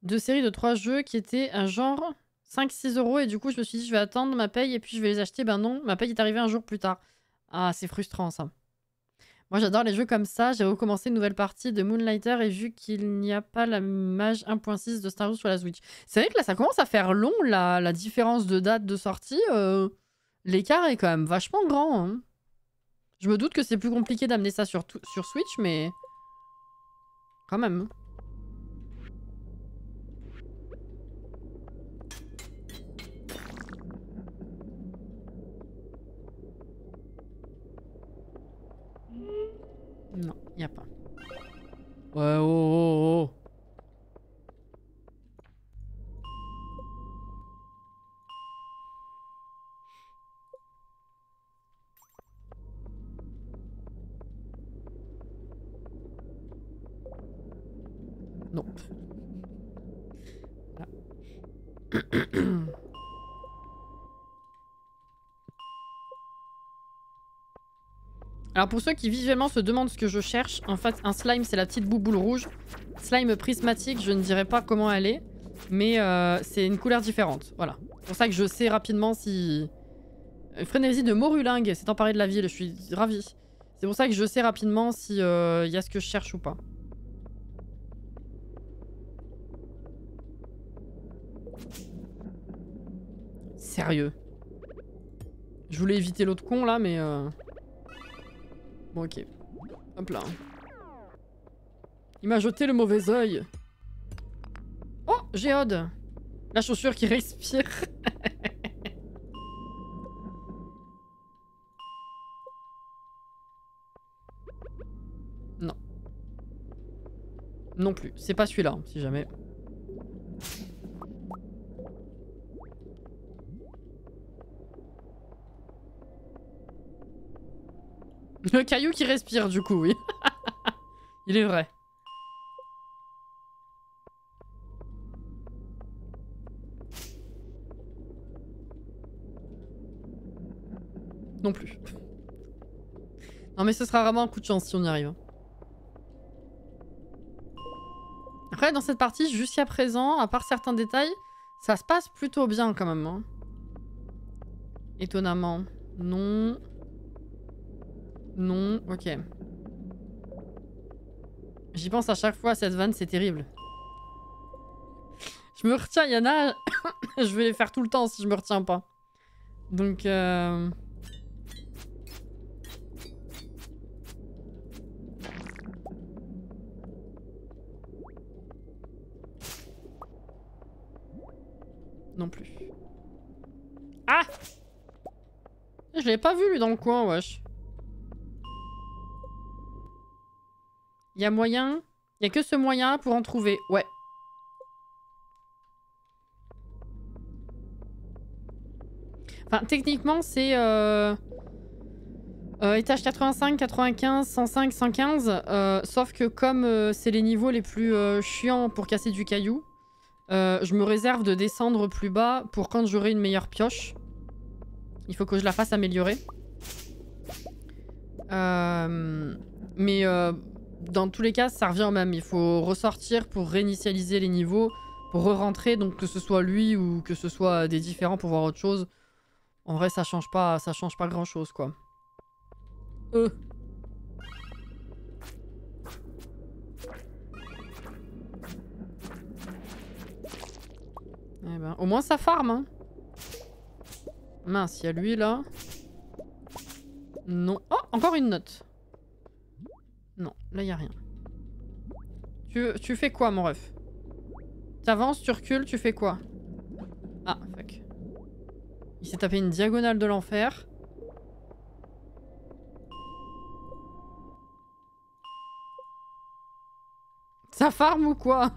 de séries de 3 jeux qui étaient à genre 5-6 € et du coup, je me suis dit, je vais attendre ma paye et puis je vais les acheter. Ben non, ma paye est arrivée un jour plus tard. Ah, c'est frustrant, ça. Moi, j'adore les jeux comme ça. J'ai recommencé une nouvelle partie de Moonlighter et vu qu'il n'y a pas la mage 1.6 de Star Wars sur la Switch. C'est vrai que là, ça commence à faire long, la différence de date de sortie. L'écart est quand même vachement grand. Hein. Je me doute que c'est plus compliqué d'amener ça sur Switch, mais... Quand même. Non, y a pas. Ouais, oh, oh, oh. Non. Alors pour ceux qui visuellement se demandent ce que je cherche, en fait un slime c'est la petite bouboule rouge. Slime prismatique, je ne dirais pas comment elle est, mais c'est une couleur différente. Voilà. C'est pour ça que je sais rapidement si... Frénésie de Morulingue s'est emparé de la ville, je suis ravie. C'est pour ça que je sais rapidement si y a ce que je cherche ou pas. Sérieux. Je voulais éviter l'autre con là, mais... Bon, ok. Hop là. Il m'a jeté le mauvais œil. Oh, Géode. La chaussure qui respire. Non. Non plus. C'est pas celui-là, hein, si jamais. Le caillou qui respire, du coup, oui. Il est vrai. Non plus. Non mais ce sera vraiment un coup de chance si on y arrive. Après dans cette partie, jusqu'à présent, à part certains détails, ça se passe plutôt bien quand même. Hein. Étonnamment. Non. Non, ok. J'y pense à chaque fois, cette vanne, c'est terrible. Je me retiens, il y en a... je vais les faire tout le temps si je me retiens pas. Donc... Non plus. Ah! Je l'avais pas vu lui dans le coin, wesh. Il y a moyen... Il y a que ce moyen pour en trouver. Ouais. Enfin, techniquement, c'est... étage 85, 95, 105, 115. Sauf que comme c'est les niveaux les plus chiants pour casser du caillou, je me réserve de descendre plus bas pour quand j'aurai une meilleure pioche. Il faut que je la fasse améliorer. Mais dans tous les cas, ça revient au même. Il faut ressortir pour réinitialiser les niveaux, pour re-rentrer, donc que ce soit lui ou que ce soit des différents pour voir autre chose. En vrai, ça change pas grand chose, quoi. Eh ben, au moins ça farm, hein. Mince, il y a lui là. Non. Oh, encore une note. Non, là y a rien. Tu fais quoi, mon ref? T'avances, tu recules, tu fais quoi? Ah, fuck. Il s'est tapé une diagonale de l'enfer. Ça farm ou quoi?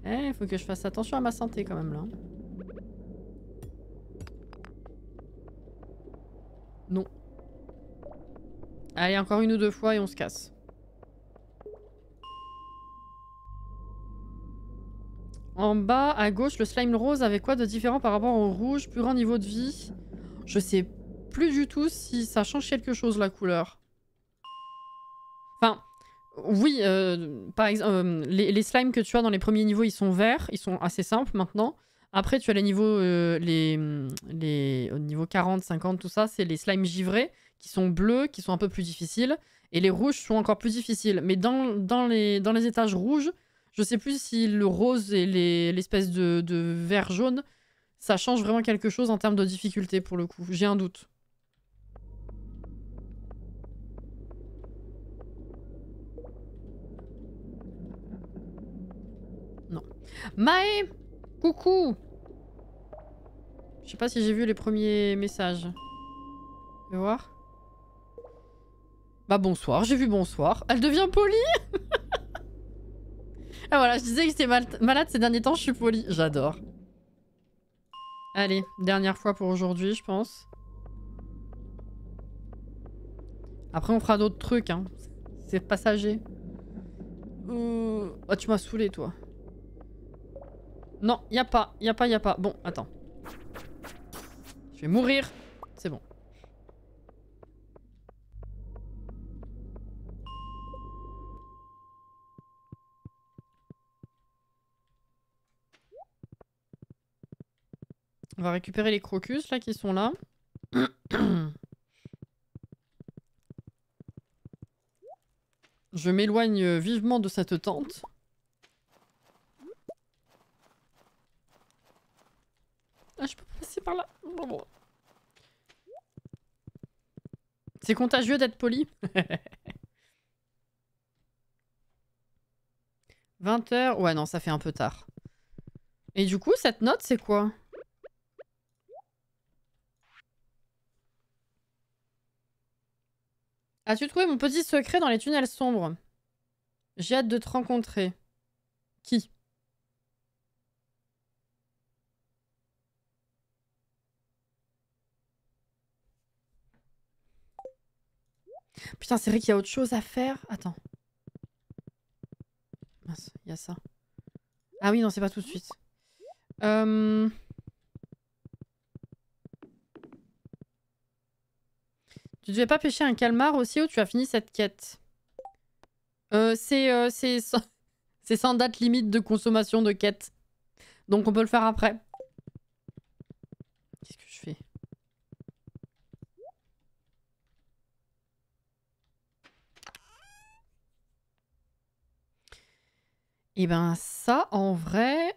Eh, faut que je fasse attention à ma santé quand même là. Non. Allez, encore une ou deux fois et on se casse. En bas, à gauche, le slime rose avait quoi de différent par rapport au rouge? Plus grand niveau de vie? Je sais plus du tout si ça change quelque chose la couleur. Enfin, oui, par exemple, les slimes que tu as dans les premiers niveaux, ils sont verts, ils sont assez simples maintenant. Après, tu as les niveaux, au niveau 40, 50, tout ça, c'est les slimes givrés qui sont bleus, qui sont un peu plus difficiles. Et les rouges sont encore plus difficiles. Mais dans les étages rouges, je sais plus si le rose et l'espèce de vert jaune, ça change vraiment quelque chose en termes de difficulté pour le coup. J'ai un doute. Non. Maë! Coucou! Je sais pas si j'ai vu les premiers messages. Je vais voir. Bah bonsoir, j'ai vu bonsoir. Elle devient polie. Ah voilà, je disais que j'étais malade ces derniers temps, je suis polie. J'adore. Allez, dernière fois pour aujourd'hui, je pense. Après, on fera d'autres trucs, hein. C'est passager. Oh, tu m'as saoulé, toi. Non, y a pas. Bon, attends. Je vais mourir. C'est bon. On va récupérer les crocus, là, qui sont là. Je m'éloigne vivement de cette tente. Ah, je peux pas passer par là. C'est contagieux d'être poli. 20 h. Ouais, non, ça fait un peu tard. Et du coup, cette note, c'est quoi? As-tu trouvé mon petit secret dans les tunnels sombres? J'ai hâte de te rencontrer. Qui? Putain, c'est vrai qu'il y a autre chose à faire. Attends. Mince, il y a ça. Ah oui, non, c'est pas tout de suite. Tu devais pas pêcher un calmar aussi ou tu as fini cette quête? C'est sans date limite de consommation de quête. Donc on peut le faire après. Qu'est-ce que je fais? Et ben ça, en vrai...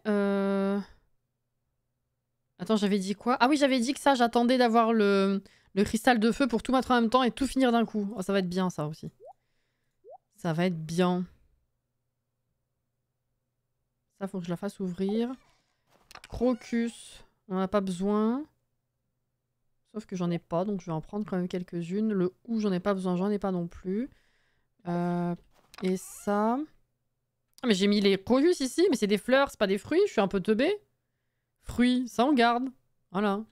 Attends, j'avais dit quoi? Ah oui, j'avais dit que ça, j'attendais d'avoir le cristal de feu pour tout mettre en même temps et tout finir d'un coup. Oh, ça va être bien, ça aussi. Ça va être bien. Ça, faut que je la fasse ouvrir. Crocus, on n'en a pas besoin. Sauf que j'en ai pas, donc je vais en prendre quand même quelques-unes. Le ou j'en ai pas besoin, j'en ai pas non plus. Et ça... Ah mais j'ai mis les crocus ici, mais c'est des fleurs, c'est pas des fruits, je suis un peu teubée. Fruits, ça on garde. Voilà.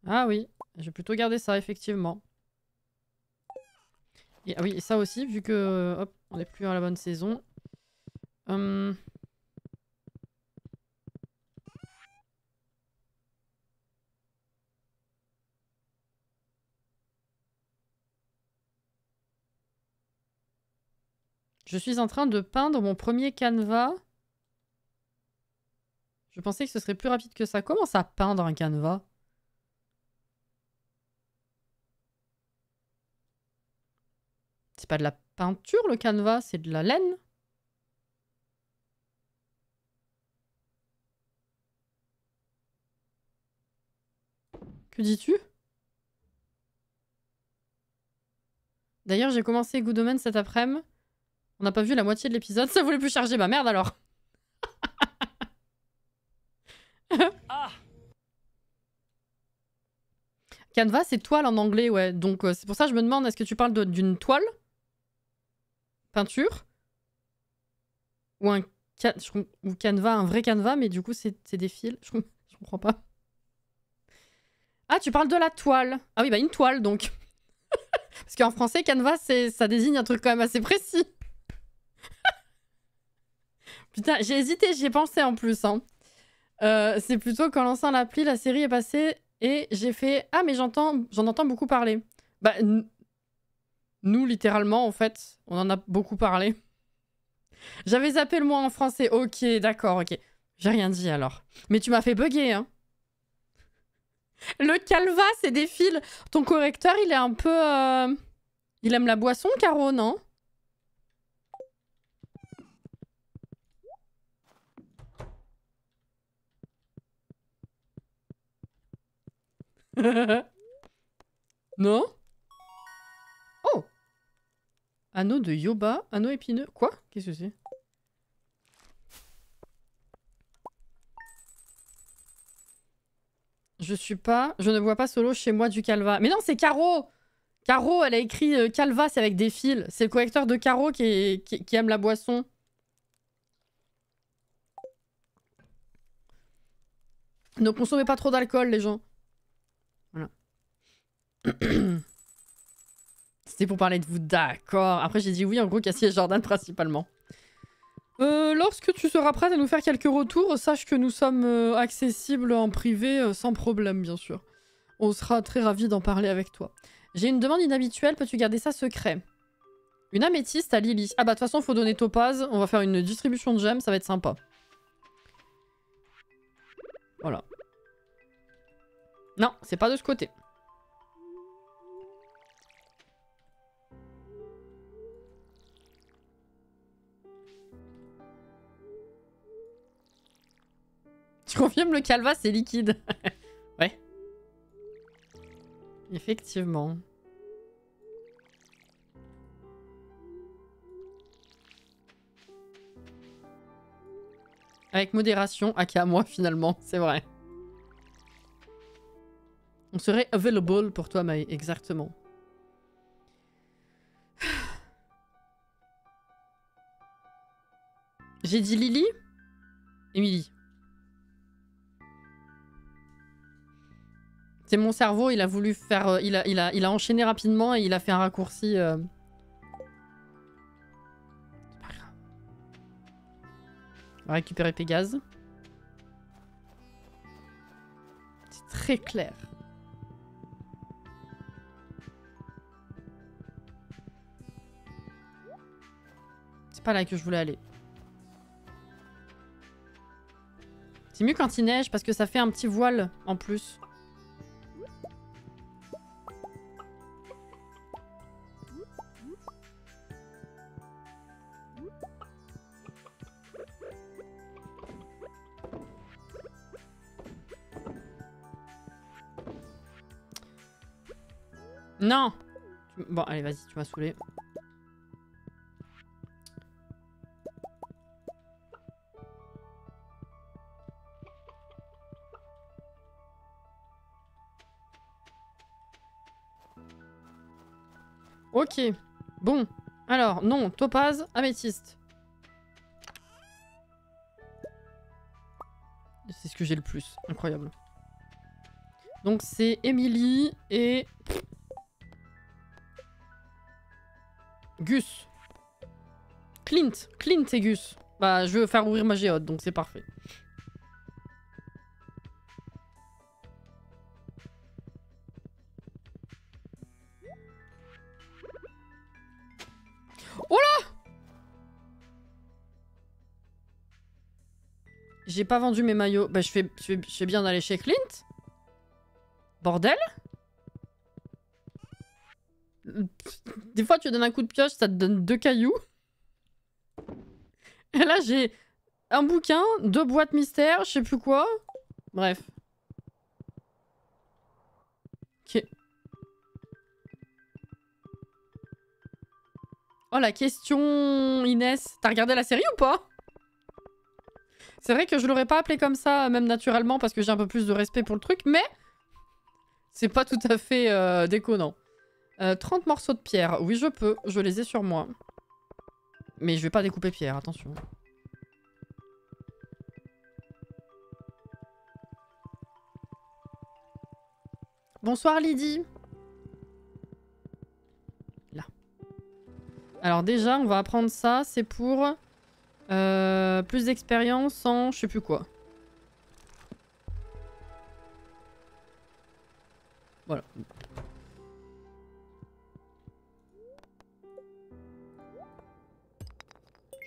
Ah oui, je vais plutôt garder ça, effectivement. Et, ah oui, et ça aussi, vu que hop, on n'est plus à la bonne saison. Je suis en train de peindre mon premier canevas. Je pensais que ce serait plus rapide que ça. Comment ça, peindre un canevas? C'est pas de la peinture, le canevas, c'est de la laine. Que dis-tu? D'ailleurs, j'ai commencé Good Omens cet après-midi. On n'a pas vu la moitié de l'épisode. Ça voulait plus charger. Bah merde alors. Canvas, c'est toile en anglais, ouais. Donc c'est pour ça que je me demande, est-ce que tu parles d'une toile? Peinture? Ou un ou canevas, un vrai canevas, mais du coup c'est des fils. Je comprends pas. Ah, tu parles de la toile. Ah oui, bah une toile donc. Parce qu'en français, canvas, ça désigne un truc quand même assez précis. Putain, j'ai hésité, j'y ai pensé en plus. Hein. C'est plutôt qu'en lançant l'appli, la série est passée et j'ai fait « Ah, mais j'en entends beaucoup parler. » Bah, nous, littéralement, en fait, on en a beaucoup parlé. J'avais zappé le mot en français. Ok, d'accord, ok. J'ai rien dit alors. Mais tu m'as fait bugger, hein. Le calva, c'est des fils. Ton correcteur, il est un peu... Il aime la boisson, Caro, non? Non? Oh! Anneau de Yoba, anneau épineux. Quoi? Qu'est-ce que c'est? Je ne vois pas solo chez moi du calva. Mais non, c'est Caro! Caro, elle a écrit calva, c'est avec des fils. C'est le correcteur de Caro qui aime la boisson. Ne consommez pas trop d'alcool, les gens. Voilà. C'était pour parler de vous, d'accord. Après, j'ai dit oui, en gros, Cassie et Jordan principalement. Lorsque tu seras prête à nous faire quelques retours, sache que nous sommes accessibles en privé sans problème, bien sûr. On sera très ravis d'en parler avec toi. J'ai une demande inhabituelle, peux-tu garder ça secret? Une améthyste à Lily. Ah bah de toute façon, faut donner Topaz. On va faire une distribution de gemmes, ça va être sympa. Voilà. Non, c'est pas de ce côté. Tu confirmes, le calva, c'est liquide. Ouais. Effectivement. Avec modération, aka moi finalement, c'est vrai. On serait available pour toi, Maë, exactement. J'ai dit Lily? Émilie. C'est mon cerveau, il a voulu faire... il a enchaîné rapidement et il a fait un raccourci... C'est pas grave. On va récupérer Pégase. C'est très clair. C'est pas là que je voulais aller. C'est mieux quand il neige parce que ça fait un petit voile en plus. Non! Bon, allez, vas-y, tu m'as saoulé. Ok. Bon. Alors, non. Topaz, améthyste. C'est ce que j'ai le plus. Incroyable. Donc, c'est Emily et... Gus. Clint. Clint et Gus. Bah, je veux faire ouvrir ma géode, donc c'est parfait. Oh là! J'ai pas vendu mes maillots. Bah, je fais bien d'aller chez Clint. Bordel. Des fois, tu donnes un coup de pioche, ça te donne 2 cailloux. Et là, j'ai un bouquin, 2 boîtes mystères, je sais plus quoi. Bref. Ok. Oh, la question, Inès. T'as regardé la série ou pas? C'est vrai que je l'aurais pas appelé comme ça, même naturellement, parce que j'ai un peu plus de respect pour le truc, mais... C'est pas tout à fait déconnant. 30 morceaux de pierre. Oui, je peux. Je les ai sur moi. Mais je vais pas découper pierre, attention. Bonsoir Lydie. Là. Alors déjà, on va apprendre ça. C'est pour plus d'expérience en je sais plus quoi. Voilà.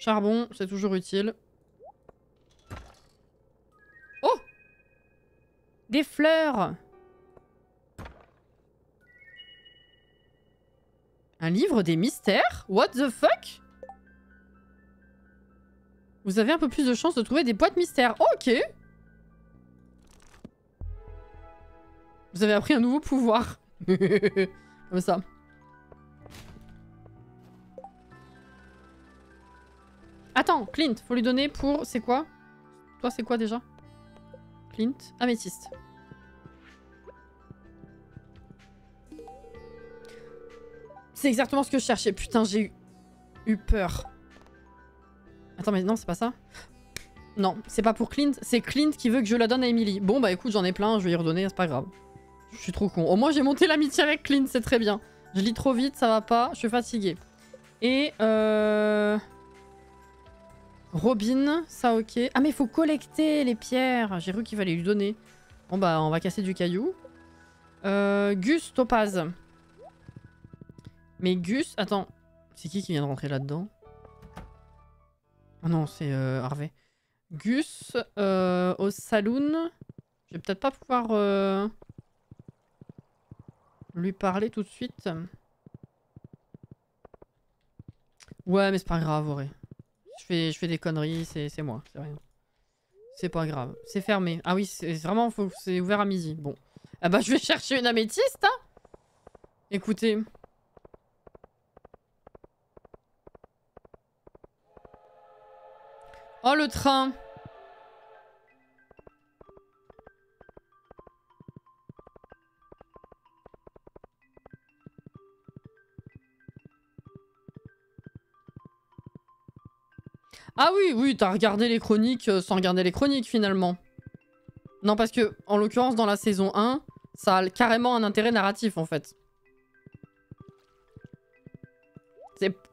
Charbon, c'est toujours utile. Oh! Des fleurs! Un livre des mystères? What the fuck? Vous avez un peu plus de chance de trouver des boîtes mystères. Oh, ok! Vous avez appris un nouveau pouvoir. Comme ça. Attends, Clint, faut lui donner pour... C'est quoi? Toi, c'est quoi déjà? Clint, améthyste. C'est exactement ce que je cherchais. Putain, j'ai eu peur. Attends, mais non, c'est pas ça? Non, c'est pas pour Clint. C'est Clint qui veut que je la donne à Emily. Bon, bah écoute, j'en ai plein, je vais y redonner, c'est pas grave. Je suis trop con. Au moins, j'ai monté l'amitié avec Clint, c'est très bien. Je lis trop vite, ça va pas. Je suis fatiguée. Et Robin, ça ok. Ah, mais il faut collecter les pierres. J'ai cru qu'il fallait lui donner. Bon, bah, on va casser du caillou. Gus, topaz. Mais Gus... Attends. C'est qui vient de rentrer là-dedans? Ah non, c'est Harvey. Gus, au saloon. Je vais peut-être pas pouvoir lui parler tout de suite. Ouais, mais c'est pas grave, Auré. Je fais des conneries, c'est moi, c'est rien. C'est pas grave. C'est fermé. Ah oui, c'est vraiment... C'est ouvert à midi. Bon. Ah bah, je vais chercher une améthyste, hein. Écoutez... Oh, le train! Ah oui, oui, t'as regardé les chroniques sans regarder les chroniques, finalement. Non, parce que, en l'occurrence, dans la saison 1, ça a carrément un intérêt narratif, en fait.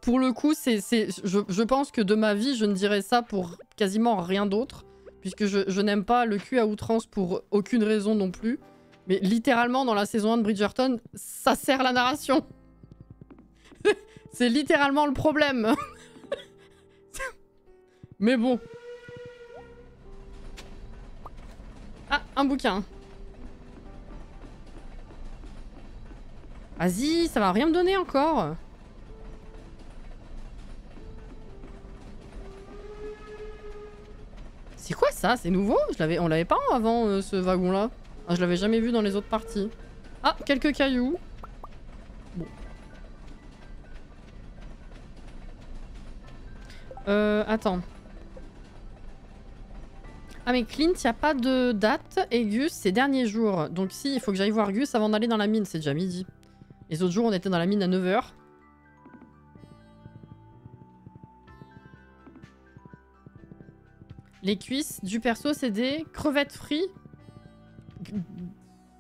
Pour le coup, je pense que de ma vie, je ne dirais ça pour quasiment rien d'autre. Puisque je n'aime pas le cul à outrance pour aucune raison non plus. Mais littéralement, dans la saison 1 de Bridgerton, ça sert la narration. C'est littéralement le problème. Mais bon. Ah, un bouquin. Vas-y, ça va rien me donner encore. C'est quoi ça? C'est nouveau? On l'avait pas avant ce wagon-là. Ah, je l'avais jamais vu dans les autres parties. Ah, quelques cailloux. Bon. Attends. Ah mais Clint, y a pas de date. Et Gus, c'est derniers jours. Donc si, il faut que j'aille voir Gus avant d'aller dans la mine. C'est déjà midi. Les autres jours, on était dans la mine à 9 h. Les cuisses du perso, c'est des crevettes frites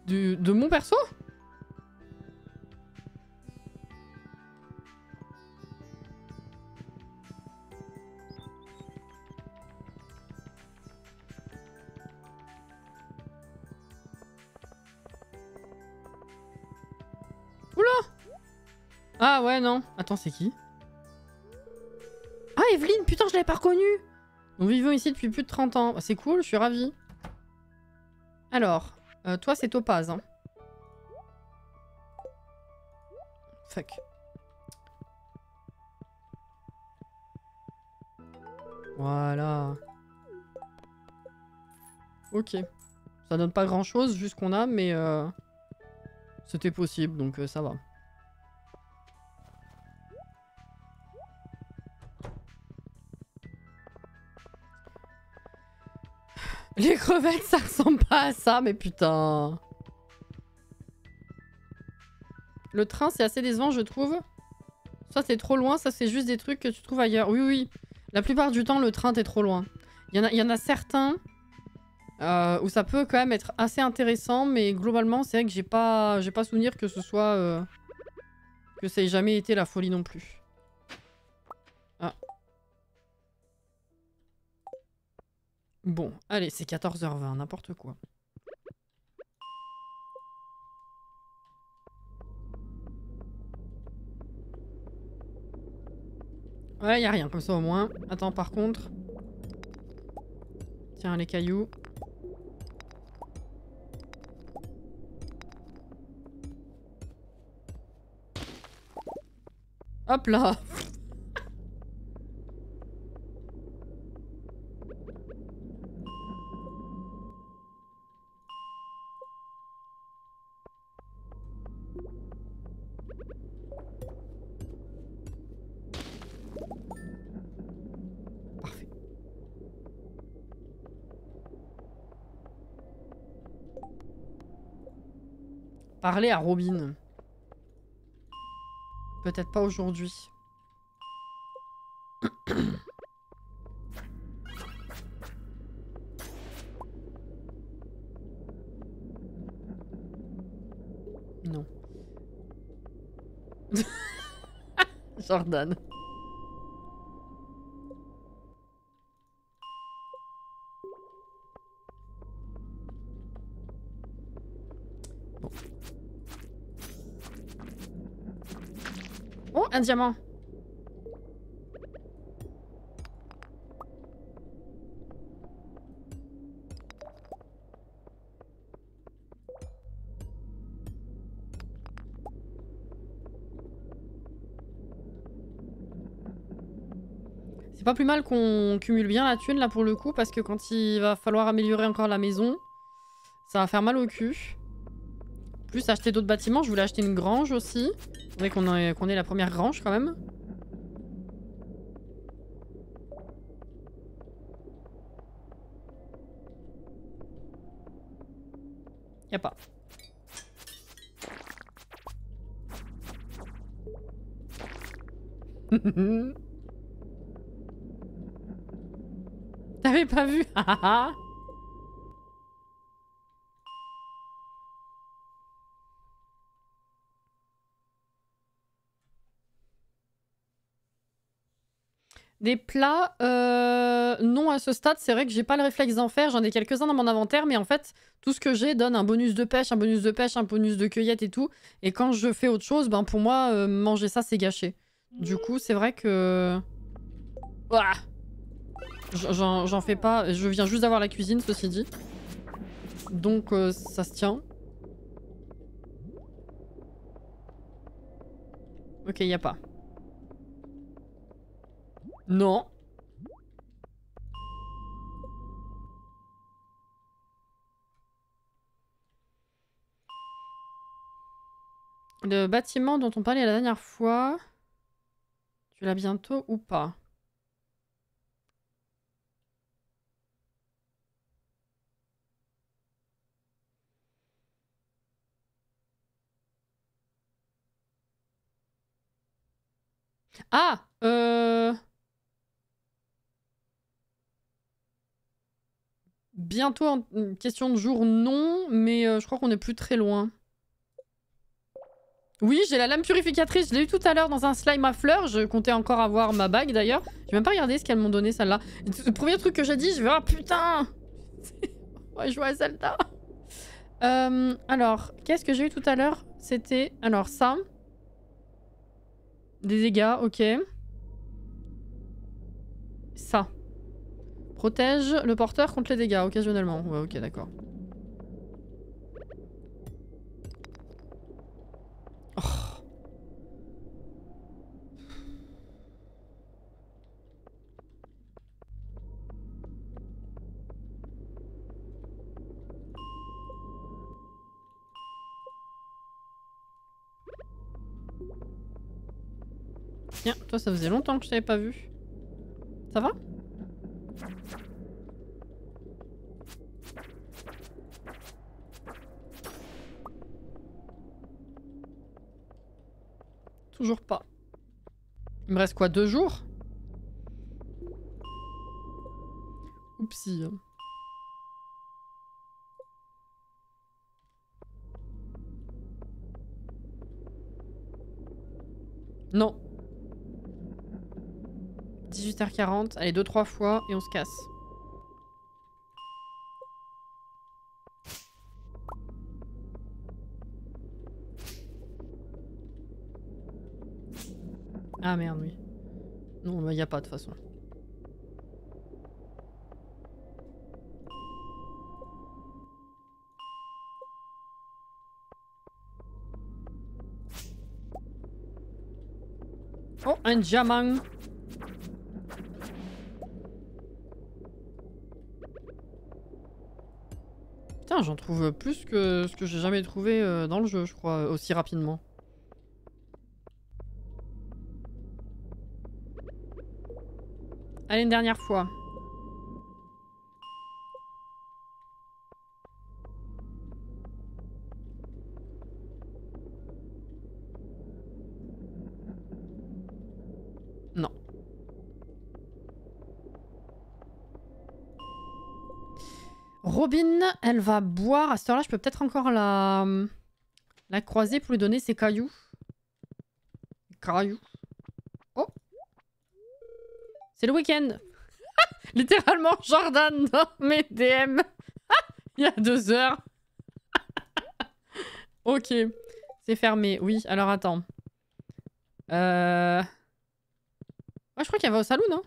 de mon perso? Oula! Ah ouais, non. Attends, c'est qui? Ah, Evelyne, putain, je l'avais pas reconnue! Nous vivons ici depuis plus de 30 ans. C'est cool, je suis ravie. Alors, toi c'est Topaz. Hein. Fuck. Voilà. Ok. Ça donne pas grand chose vu ce qu'on a, mais c'était possible, donc ça va. Les crevettes, ça ressemble pas à ça, mais putain. Le train, c'est assez décevant, je trouve. Soit c'est trop loin, ça c'est juste des trucs que tu trouves ailleurs. Oui, oui. La plupart du temps, le train, t'es trop loin. Il y en a certains où ça peut quand même être assez intéressant, mais globalement, c'est vrai que j'ai pas souvenir que ce soit... que ça ait jamais été la folie non plus. Ah. Bon, allez, c'est 14h20, n'importe quoi. Ouais, y a rien comme ça au moins. Attends, par contre... Tiens, les cailloux. Hop là. Parfait. Parler à Robin. Peut-être pas aujourd'hui. Non. Jordan. Bon. Oh, un diamant. C'est pas plus mal qu'on cumule bien la thune là pour le coup, parce que quand il va falloir améliorer encore la maison, ça va faire mal au cul. Plus acheter d'autres bâtiments, je voulais acheter une grange aussi. Faudrait qu'on ait la première grange quand même. Y'a pas. T'avais pas vu? Des plats, non à ce stade, c'est vrai que j'ai pas le réflexe d'en faire, j'en ai quelques-uns dans mon inventaire, mais en fait, tout ce que j'ai donne un bonus de pêche, un bonus de pêche, un bonus de cueillette et tout, et quand je fais autre chose, ben pour moi, manger ça, c'est gâché. Du coup, c'est vrai que... Ouah, j'en fais pas, je viens juste d'avoir la cuisine, ceci dit. Donc, ça se tient. Ok, y a pas. Non. Le bâtiment dont on parlait la dernière fois, tu l'as bientôt ou pas? Ah, bientôt en question de jour, non, mais je crois qu'on est plus très loin. Oui, j'ai la lame purificatrice, je l'ai eu tout à l'heure dans un slime à fleurs, je comptais encore avoir ma bague d'ailleurs. J'ai même pas regardé ce qu'elles m'ont donné celle-là. Le premier truc que j'ai dit, je vais ah putain on va jouer à Zelda. Alors, qu'est-ce que j'ai eu tout à l'heure? C'était, alors ça. Des dégâts, ok. Ça. Protège le porteur contre les dégâts, occasionnellement. Ouais, ok, d'accord. Oh. Tiens, toi ça faisait longtemps que je t'avais pas vu. Ça va? Toujours pas. Il me reste quoi, 2 jours? Oupsie. Non. 18h40. Allez, 2-3 fois et on se casse. Ah merde, oui. Non, bah, y a pas de toute façon. Oh, un diamant. Putain, j'en trouve plus que ce que j'ai jamais trouvé dans le jeu, je crois, aussi rapidement. Allez, une dernière fois. Non. Robin, elle va boire. À cette heure-là, je peux peut-être encore la croiser pour lui donner ses cailloux. Cailloux. Oh. C'est le week-end. Littéralement, Jordan dans mes DM. Il y a 2 heures. Ok. C'est fermé. Oui, alors attends. Ouais, je crois qu'elle va au salon, non?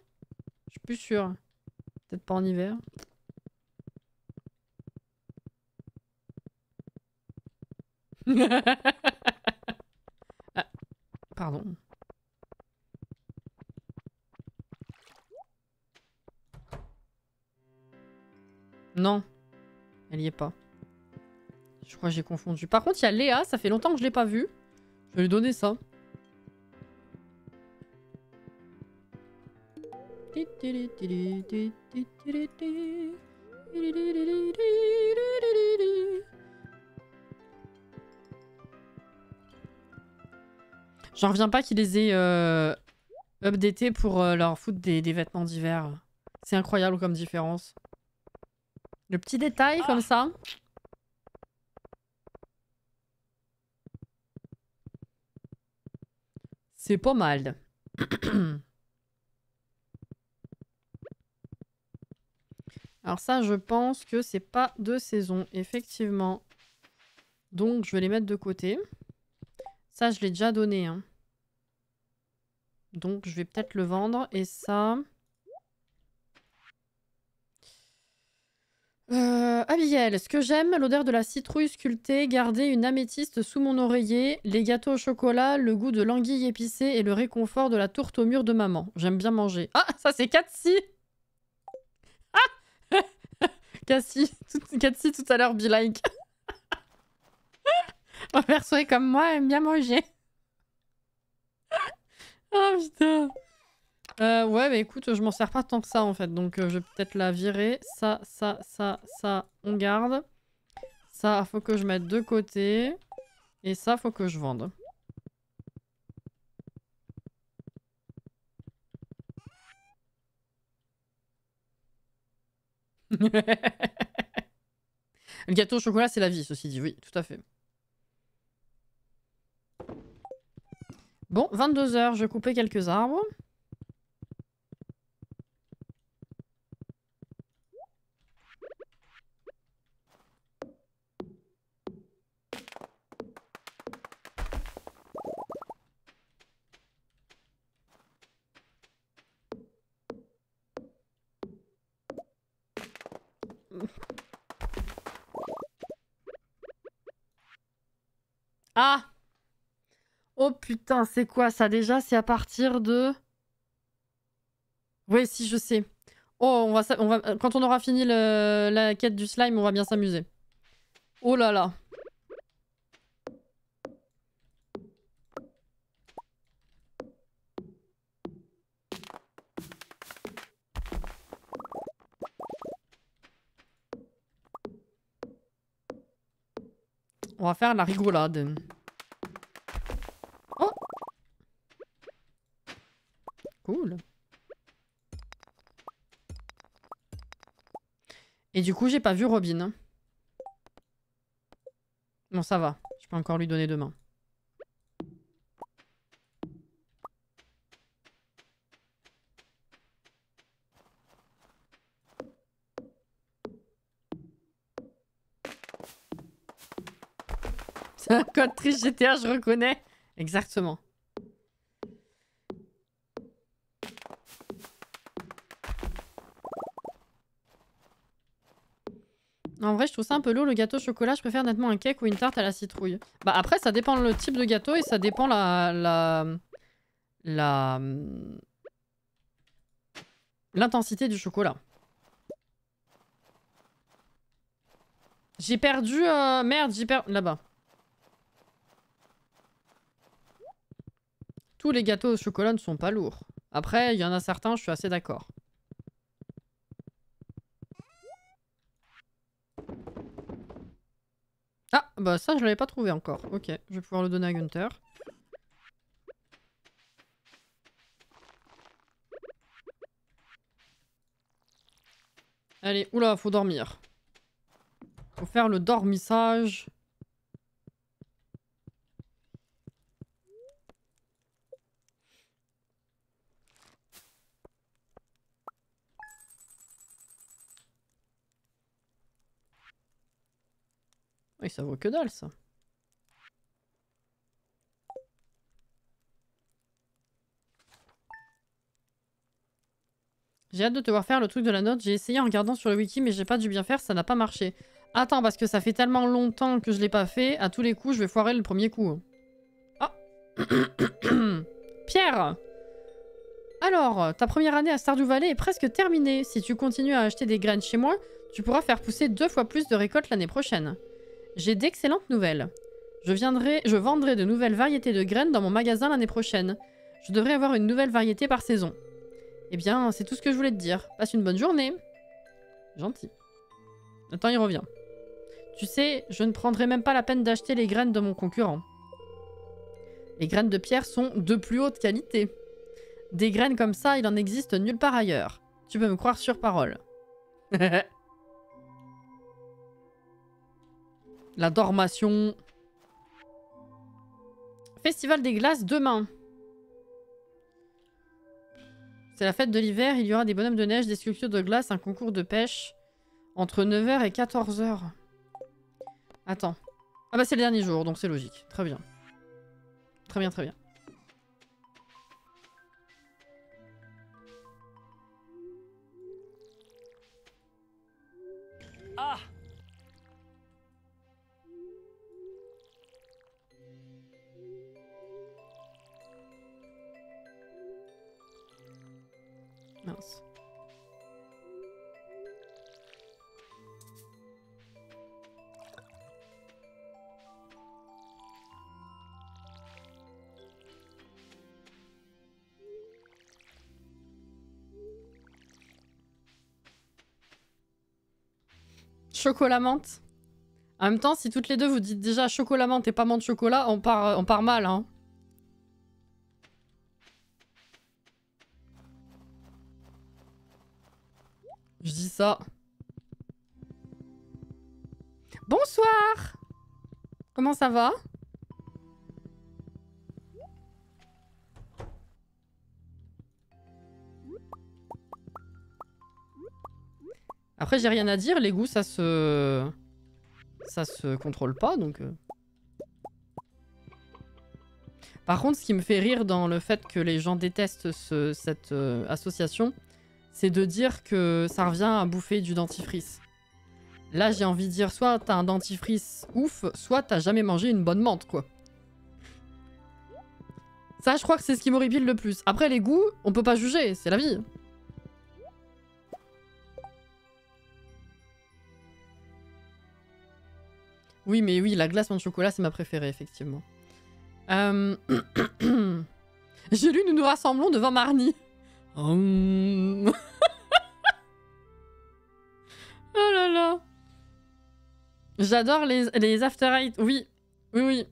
Je suis plus sûre. Peut-être pas en hiver. Ah, pardon. Non. Elle y est pas. Je crois que j'ai confondu. Par contre, il y a Léa. Ça fait longtemps que je l'ai pas vue. Je vais lui donner ça. J'en reviens pas qu'ils les aient updatés pour leur foutre des vêtements d'hiver. C'est incroyable comme différence. Le petit détail comme ça. C'est pas mal. Alors ça, je pense que c'est pas de saison, effectivement. Donc, je vais les mettre de côté. Ça, je l'ai déjà donné. Hein. Donc, je vais peut-être le vendre. Et ça... Abigail, ce que j'aime, l'odeur de la citrouille sculptée, garder une améthyste sous mon oreiller, les gâteaux au chocolat, le goût de l'anguille épicée et le réconfort de la tourte au mur de maman. J'aime bien manger. Ah, ça c'est Katsi. Ah Katsi tout à l'heure, be like. On perçoit comme moi, aime bien manger. Oh putain. Ouais, bah écoute, je m'en sers pas tant que ça en fait, donc je vais peut-être la virer. Ça, on garde. Ça, faut que je mette de côté. Et ça, faut que je vende. Le gâteau au chocolat, c'est la vie, ceci dit. Oui, tout à fait. Bon, 22 h, je vais couper quelques arbres. Ah! Oh putain, c'est quoi ça déjà? C'est à partir de... Oui, si, je sais. Oh, on va... Quand on aura fini la quête du slime, on va bien s'amuser. Oh là là. On va faire la rigolade. Oh! Et du coup, j'ai pas vu Robin. Bon, ça va. Je peux encore lui donner demain. C'est un code triche GTA, je reconnais. Exactement. En vrai, je trouve ça un peu lourd le gâteau au chocolat. Je préfère nettement un cake ou une tarte à la citrouille. Bah après, ça dépend le type de gâteau et ça dépend l'intensité du chocolat. J'ai perdu... Merde, j'ai perdu... Là-bas. Tous les gâteaux au chocolat ne sont pas lourds. Après, il y en a certains, je suis assez d'accord. Ah, bah ça, je l'avais pas trouvé encore. Ok, je vais pouvoir le donner à Gunther. Allez, oula, faut dormir. Faut faire le dormissage. Oui, ça vaut que dalle, ça. J'ai hâte de te voir faire le truc de la note. J'ai essayé en regardant sur le wiki, mais j'ai pas dû bien faire, ça n'a pas marché. Attends, parce que ça fait tellement longtemps que je l'ai pas fait, à tous les coups, je vais foirer le premier coup. Ah. Pierre! Alors, ta première année à Stardew Valley est presque terminée. Si tu continues à acheter des graines chez moi, tu pourras faire pousser 2 fois plus de récoltes l'année prochaine. J'ai d'excellentes nouvelles. Je vendrai de nouvelles variétés de graines dans mon magasin l'année prochaine. Je devrais avoir une nouvelle variété par saison. Eh bien, c'est tout ce que je voulais te dire. Passe une bonne journée. Gentil. Attends, il revient. Tu sais, je ne prendrai même pas la peine d'acheter les graines de mon concurrent. Les graines de pierre sont de plus haute qualité. Des graines comme ça, il en existe nulle part ailleurs. Tu peux me croire sur parole. La dormation. Festival des glaces demain. C'est la fête de l'hiver, il y aura des bonhommes de neige, des sculptures de glace, un concours de pêche. Entre 9 h et 14 h. Attends. Ah bah c'est le dernier jour, donc c'est logique. Très bien. Très bien, très bien. Ah! Mince. Chocolat menthe. En même temps, si toutes les deux vous dites déjà chocolat menthe et pas menthe chocolat, on part mal, hein. Je dis ça. Bonsoir! Comment ça va? Après, j'ai rien à dire. Les goûts, ça se contrôle pas, donc... Par contre, ce qui me fait rire dans le fait que les gens détestent cette association, c'est de dire que ça revient à bouffer du dentifrice. Là, j'ai envie de dire, soit t'as un dentifrice ouf, soit t'as jamais mangé une bonne menthe, quoi. Ça, je crois que c'est ce qui m'horripile le plus. Après, les goûts, on peut pas juger, c'est la vie. Oui, mais oui, la glace menthe chocolat, c'est ma préférée, effectivement. J'ai lu Nous nous rassemblons devant Marnie. Oh là là. J'adore les After Eight. Oui, oui, oui.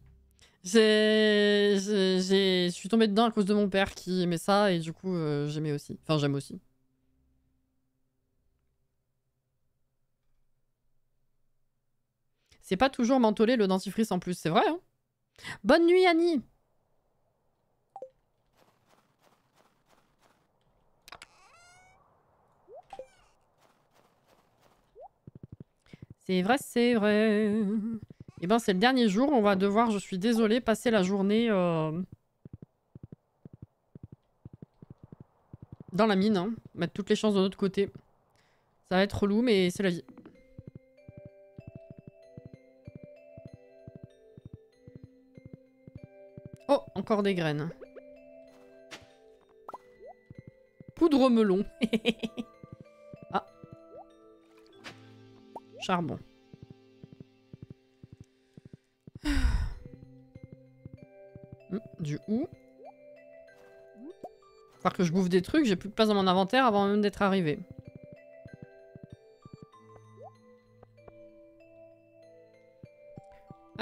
Je suis tombée dedans à cause de mon père qui aimait ça et du coup, j'aimais aussi. Enfin, j'aime aussi. C'est pas toujours mentholé le dentifrice en plus, c'est vrai. Hein. Bonne nuit Annie. C'est vrai, c'est vrai. Et ben c'est le dernier jour, on va devoir, je suis désolée, passer la journée dans la mine. Hein. Mettre toutes les chances de notre côté. Ça va être relou, mais c'est la vie. Oh, encore des graines. Poudre melon. Ah. Charbon. Du hou. Faut que je bouffe des trucs, j'ai plus de place dans mon inventaire avant même d'être arrivé.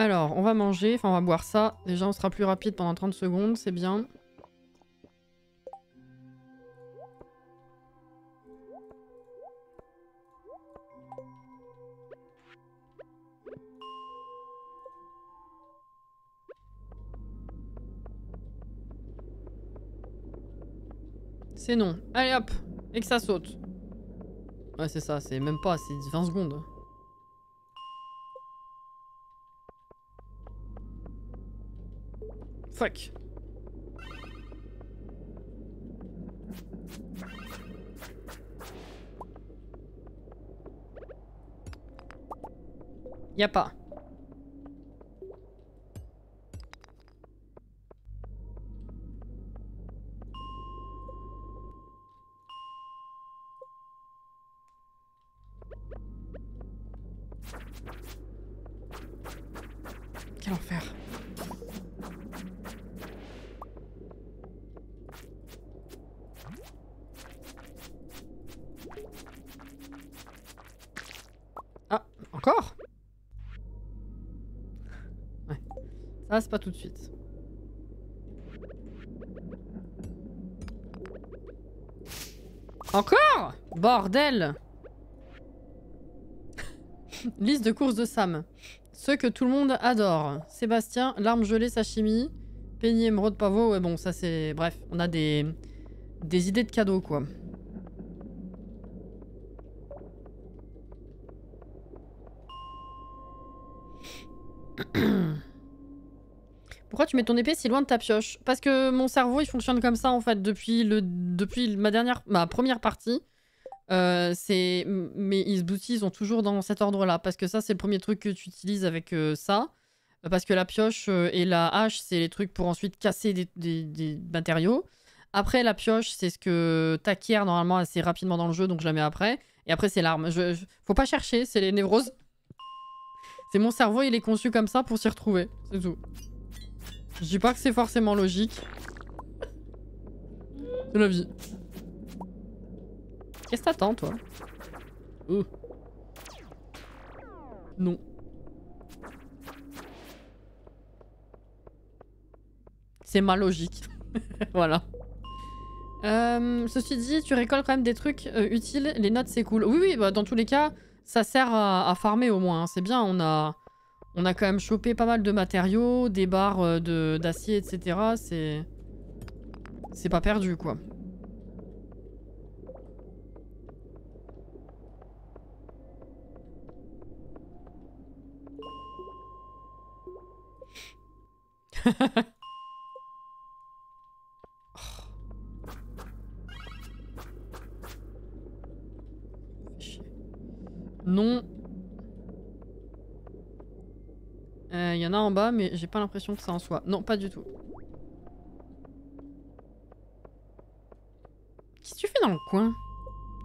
Alors, on va manger, enfin on va boire ça. Déjà on sera plus rapide pendant 30 secondes, c'est bien. C'est non. Allez hop, et que ça saute. Ouais c'est ça, c'est même pas, c'est 20 secondes. Fuck. Y'a pas. Quel enfer. Ah, encore? Ouais. Ça, c'est pas tout de suite. Encore? Bordel! Liste de courses de Sam. Ceux que tout le monde adore. Sébastien, l'arme gelée sashimi. Penny émeraude pavot. Ouais bon, ça c'est... Bref, on a des idées de cadeaux quoi. Pourquoi tu mets ton épée si loin de ta pioche? Parce que mon cerveau il fonctionne comme ça en fait depuis ma première partie. Mes isbooties sont toujours dans cet ordre-là. Parce que ça, c'est le premier truc que tu utilises avec ça. Parce que la pioche et la hache, c'est les trucs pour ensuite casser des matériaux. Après, la pioche, c'est ce que t'acquiers normalement assez rapidement dans le jeu, donc je la mets après. Et après, c'est l'arme. Faut pas chercher, c'est les névroses. C'est mon cerveau, il est conçu comme ça pour s'y retrouver. C'est tout. Je dis pas que c'est forcément logique. C'est la vie. Qu'est-ce que t'attends, toi? Oh. Non. C'est ma logique. Voilà. Ceci dit, tu récoltes quand même des trucs utiles. Les notes, c'est cool. Oui, oui, bah, dans tous les cas, ça sert à farmer au moins. Hein. C'est bien, on a quand même chopé pas mal de matériaux, des barres d'acier, etc. C'est pas perdu, quoi. Non. Il y en a en bas, mais j'ai pas l'impression que ça en soit. Non, pas du tout. Qu'est-ce que tu fais dans le coin?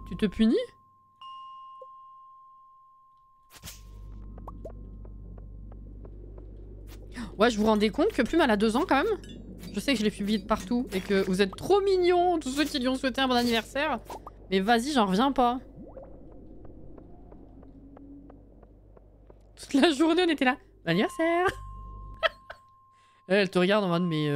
Tu te punis? Ouais, je vous rendais compte que Plume elle a 2 ans quand même. Je sais que je l'ai publié de partout et que vous êtes trop mignons, tous ceux qui lui ont souhaité un bon anniversaire. Mais vas-y, j'en reviens pas. Toute la journée, on était là. Bon anniversaire. Elle te regarde en mode, mais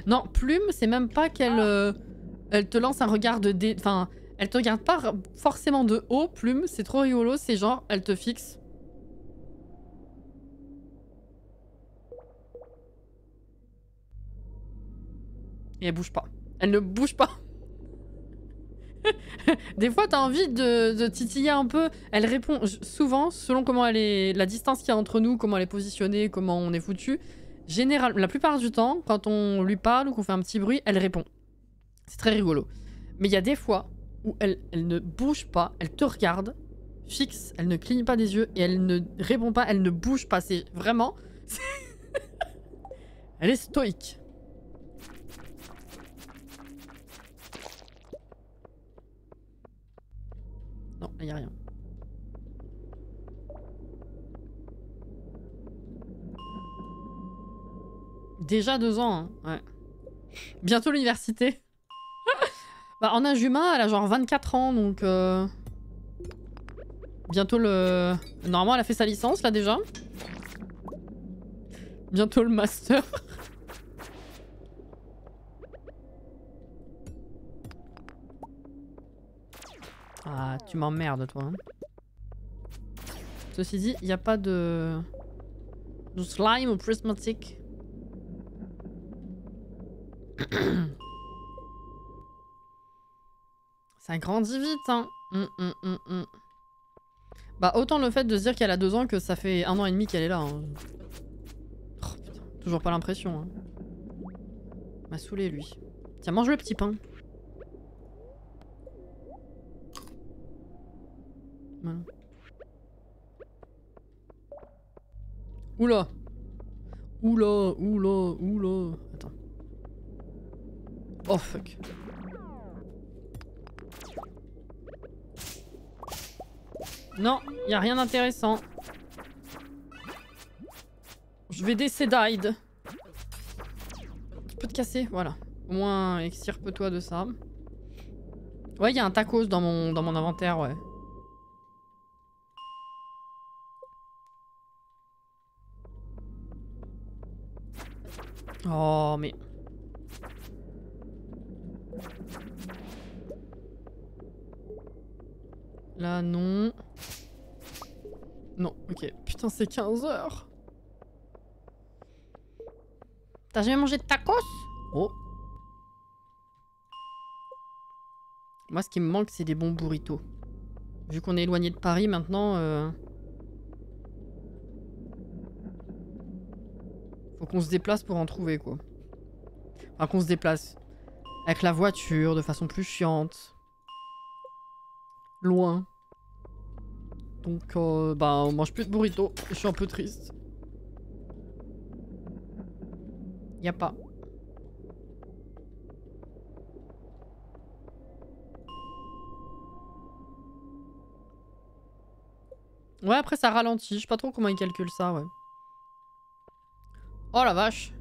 Non, Plume, c'est même pas qu'elle elle te lance un regard de enfin, Elle te regarde pas forcément de haut, Plume, c'est trop rigolo, c'est genre, elle te fixe. Et elle bouge pas. Elle ne bouge pas. Des fois, t'as envie de titiller un peu. Elle répond souvent, selon comment elle est, la distance qu'il y a entre nous, comment elle est positionnée, comment on est foutu. La plupart du temps, quand on lui parle ou qu'on fait un petit bruit, elle répond. C'est très rigolo. Mais il y a des fois où elle ne bouge pas, elle te regarde, fixe, elle ne cligne pas des yeux et elle ne répond pas, elle ne bouge pas. C'est vraiment... Elle est stoïque. Non, il n'y a rien. Déjà 2 ans, hein. Ouais. Bientôt l'université. Bah, en âge humain, elle a genre 24 ans, donc... Bientôt le... Normalement, elle a fait sa licence, là, déjà. Bientôt le master. Ah, tu m'emmerdes, toi. Hein. Ceci dit, il n'y a pas de... de slime ou prismatique. Ça grandit vite, hein. Bah, autant le fait de se dire qu'elle a 2 ans que ça fait 1 an et demi qu'elle est là. Hein. Oh, putain, toujours pas l'impression. Hein. M'a saoulé, lui. Tiens, mange le petit pain. Voilà. Oula. Oula, oula, oula. Attends. Oh, fuck. Non, y a rien d'intéressant. Je vais décédide. Tu peux te casser, voilà. Au moins, extirpe-toi de ça. Ouais, y a un tacos dans mon inventaire, ouais. Oh, mais... Là, non. Non, ok. Putain, c'est 15 h. T'as jamais mangé de tacos? Oh. Moi, ce qui me manque, c'est des bons burritos. Vu qu'on est éloigné de Paris maintenant... Faut qu'on se déplace pour en trouver, quoi. Enfin, qu'on se déplace. Avec la voiture, de façon plus chiante. Loin. Donc, bah, on mange plus de burritos. Je suis un peu triste. Y a pas. Ouais, après ça ralentit. Je sais pas trop comment ils calculent ça, ouais. Oh la vache.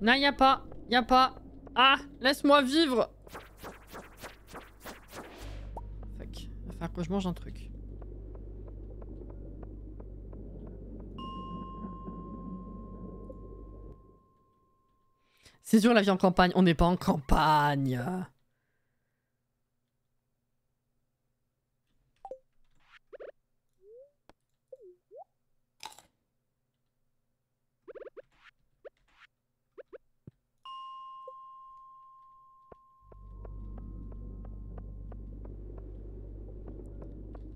Non, y a pas. Y a pas. Ah, laisse-moi vivre. Fuck. Il va falloir que je mange un truc. C'est dur la vie en campagne. On n'est pas en campagne.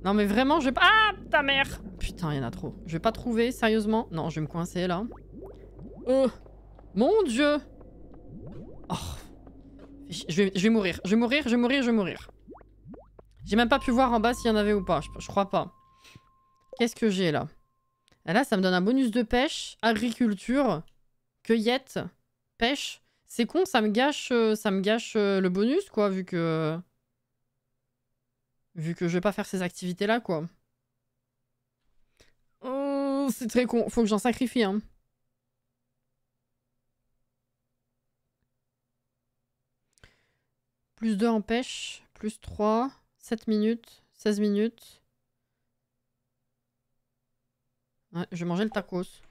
Non mais vraiment, je vais pas... Ah, ta mère. Putain, il y en a trop. Je vais pas trouver, sérieusement. Non, je vais me coincer, là. Oh. Mon Dieu. Oh. Je vais mourir. Je vais mourir, je vais mourir, je vais mourir. J'ai même pas pu voir en bas s'il y en avait ou pas. Je crois pas. Qu'est-ce que j'ai, là? Et là, ça me donne un bonus de pêche, agriculture, cueillette, pêche. C'est con, ça me gâche le bonus, quoi, vu que... Vu que je vais pas faire ces activités-là, quoi. Oh, c'est très con. Faut que j'en sacrifie, hein. Plus 2 en pêche. Plus 3. 7 minutes. 16 minutes. Ouais, je vais manger le tacos.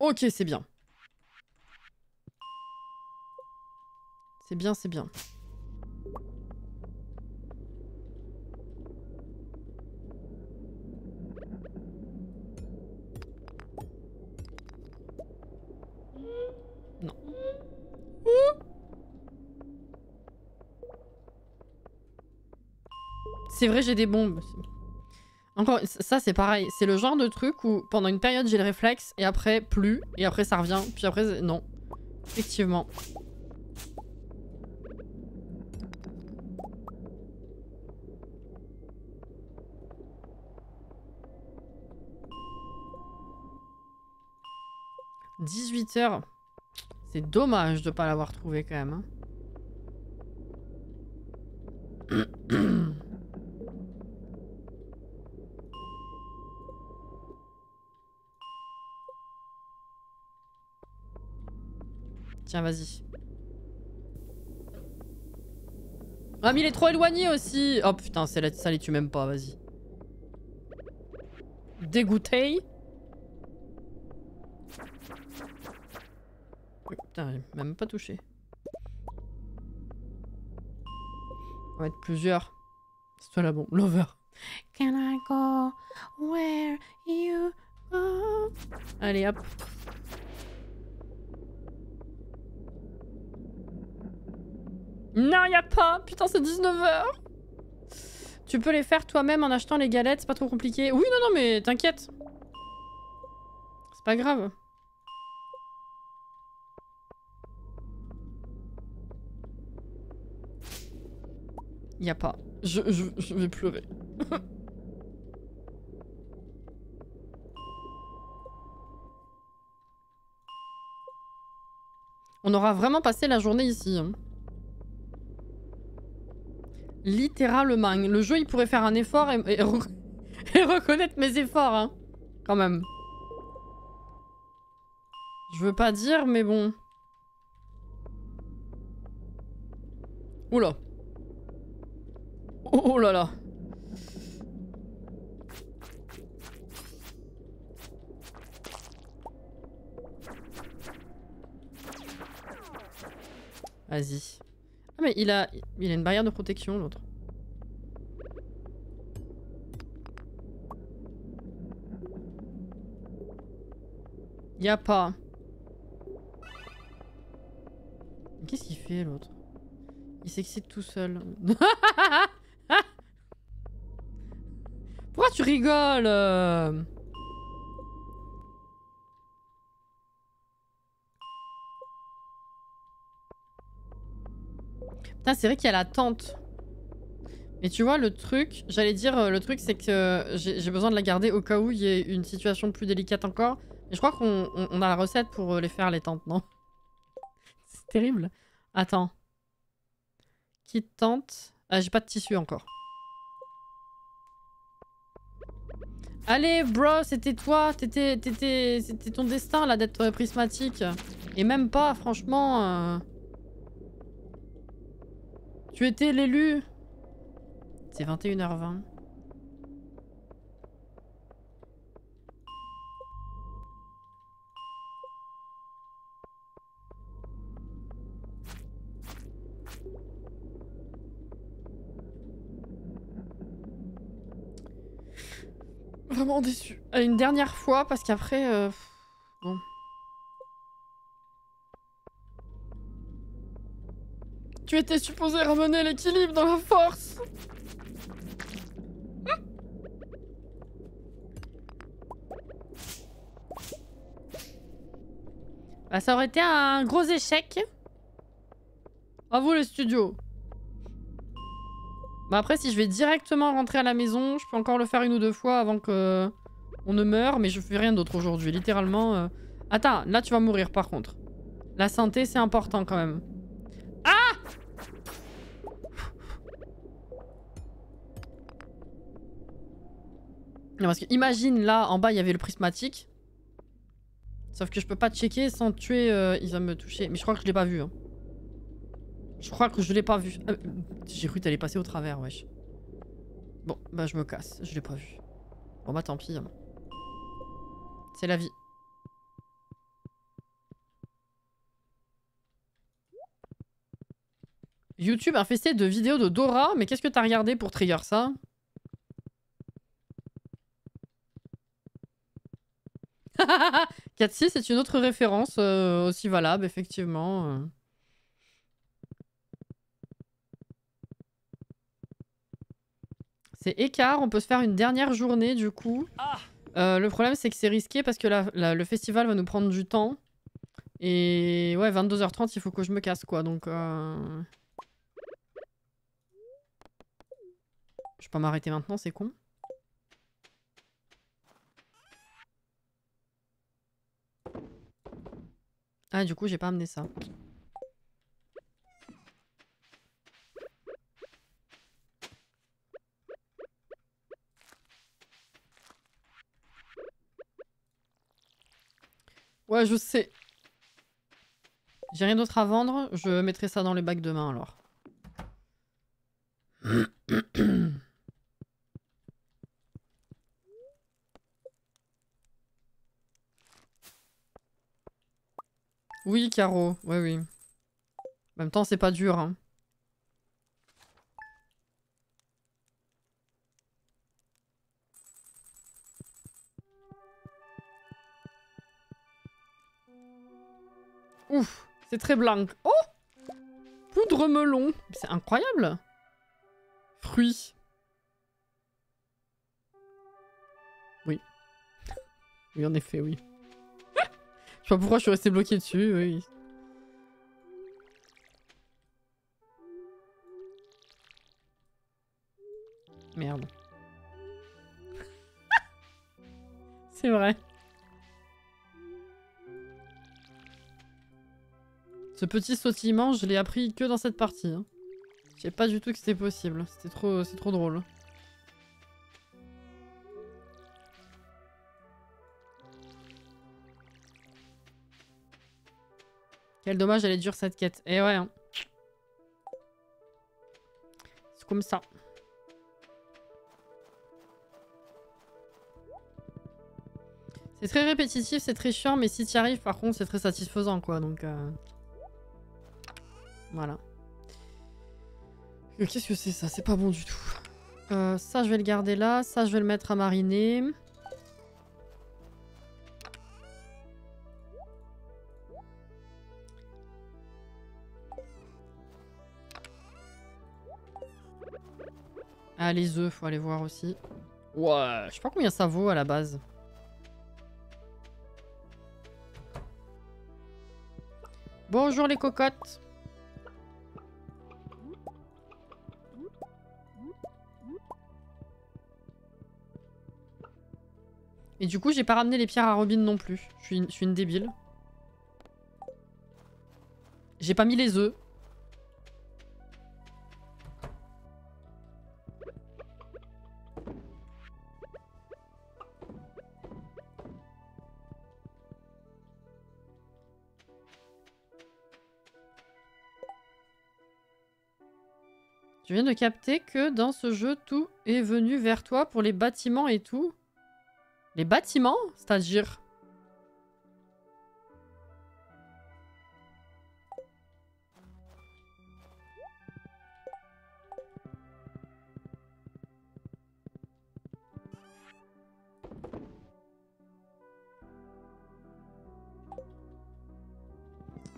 Ok, c'est bien. C'est bien, c'est bien. Non. C'est vrai, j'ai des bombes. Encore, ça c'est pareil. C'est le genre de truc où pendant une période j'ai le réflexe et après plus. Et après ça revient. Puis après, non. Effectivement. « 18h. C'est dommage de pas l'avoir trouvé quand même. Hein. Tiens, vas-y. Ah, mais il est trop éloigné aussi. Oh putain, ça les tue même pas, vas-y. Dégoûté. Putain, j'ai même pas touché. On va être plusieurs. C'est toi la bombe, lover. Can I go where you go? Allez, hop. Non, y a pas. Putain, c'est 19h. Tu peux les faire toi-même en achetant les galettes, c'est pas trop compliqué. Oui, non, mais t'inquiète. C'est pas grave. Y a pas. Je vais pleurer. On aura vraiment passé la journée ici. Hein. Littéralement. Le jeu, il pourrait faire un effort et reconnaître mes efforts. Hein. Quand même. Je veux pas dire, mais bon. Oula. Oh là là. Vas-y. Ah mais il a une barrière de protection l'autre. Y a pas. Qu'est-ce qu'il fait l'autre? Il s'excite tout seul. Pourquoi tu rigoles? Putain, c'est vrai qu'il y a la tente. Mais tu vois, le truc, j'allais dire, le truc, c'est que j'ai besoin de la garder au cas où il y ait une situation plus délicate encore. Et je crois qu'on a la recette pour les faire, les tentes, non? C'est terrible. Attends. Kit tente. Ah, j'ai pas de tissu encore. Allez, bro, c'était toi. C'était ton destin, là, d'être prismatique. Et même pas, franchement... Tu étais l'élu. C'est 21h20. Vraiment déçu. Une dernière fois, parce qu'après... Bon. Tu étais supposé ramener l'équilibre dans la force. Bah, ça aurait été un gros échec. Bravo le studio. Bah après, si je vais directement rentrer à la maison, je peux encore le faire une ou deux fois avant que on ne meure, mais je fais rien d'autre aujourd'hui. Littéralement... Attends, là tu vas mourir par contre. La santé, c'est important quand même. Ah! Non, parce que imagine, là, en bas, il y avait le prismatique. Sauf que je peux pas checker sans tuer... il va me toucher. Mais je crois que je l'ai pas vu. Hein. Je crois que je l'ai pas vu. J'ai cru que t'allais passer au travers, wesh. Bon, bah je me casse, je l'ai pas vu. Bon bah tant pis. Hein. C'est la vie. YouTube infesté de vidéos de Dora, mais qu'est-ce que t'as regardé pour trigger ça? Katsi, c'est une autre référence aussi valable, effectivement. C'est écart, on peut se faire une dernière journée du coup. Le problème c'est que c'est risqué parce que le festival va nous prendre du temps. Et ouais, 22h30, il faut que je me casse quoi, donc... Je peux pas m'arrêter maintenant, c'est con. Ah, du coup, j'ai pas amené ça. Ouais, je sais. J'ai rien d'autre à vendre, je mettrai ça dans les bacs demain alors. Oui, Caro, oui, oui. En même temps, c'est pas dur, hein. Ouf, c'est très blanc. Oh! Poudre melon. C'est incroyable. Fruits. Oui. Oui, en effet, oui. Je sais pas pourquoi je suis resté bloqué dessus, oui. Merde. C'est vrai. Ce petit sautillement, je l'ai appris que dans cette partie. Hein. Je savais pas du tout que c'était possible. C'est trop drôle. Quel dommage, elle est dure cette quête. Eh ouais. Hein. C'est comme ça. C'est très répétitif, c'est très chiant, mais si t'y arrives, par contre, c'est très satisfaisant, quoi. Donc, voilà. Qu'est-ce que c'est ça? C'est pas bon du tout. Ça, je vais le garder là. Ça, je vais le mettre à mariner. Ah, les œufs, faut aller voir aussi. Ouais, je sais pas combien ça vaut à la base. Bonjour les cocottes. Et du coup, j'ai pas ramené les pierres à Robin non plus. Je suis une débile. J'ai pas mis les œufs. Tu viens de capter que dans ce jeu, tout est venu vers toi pour les bâtiments et tout. Les bâtiments? C'est-à-dire?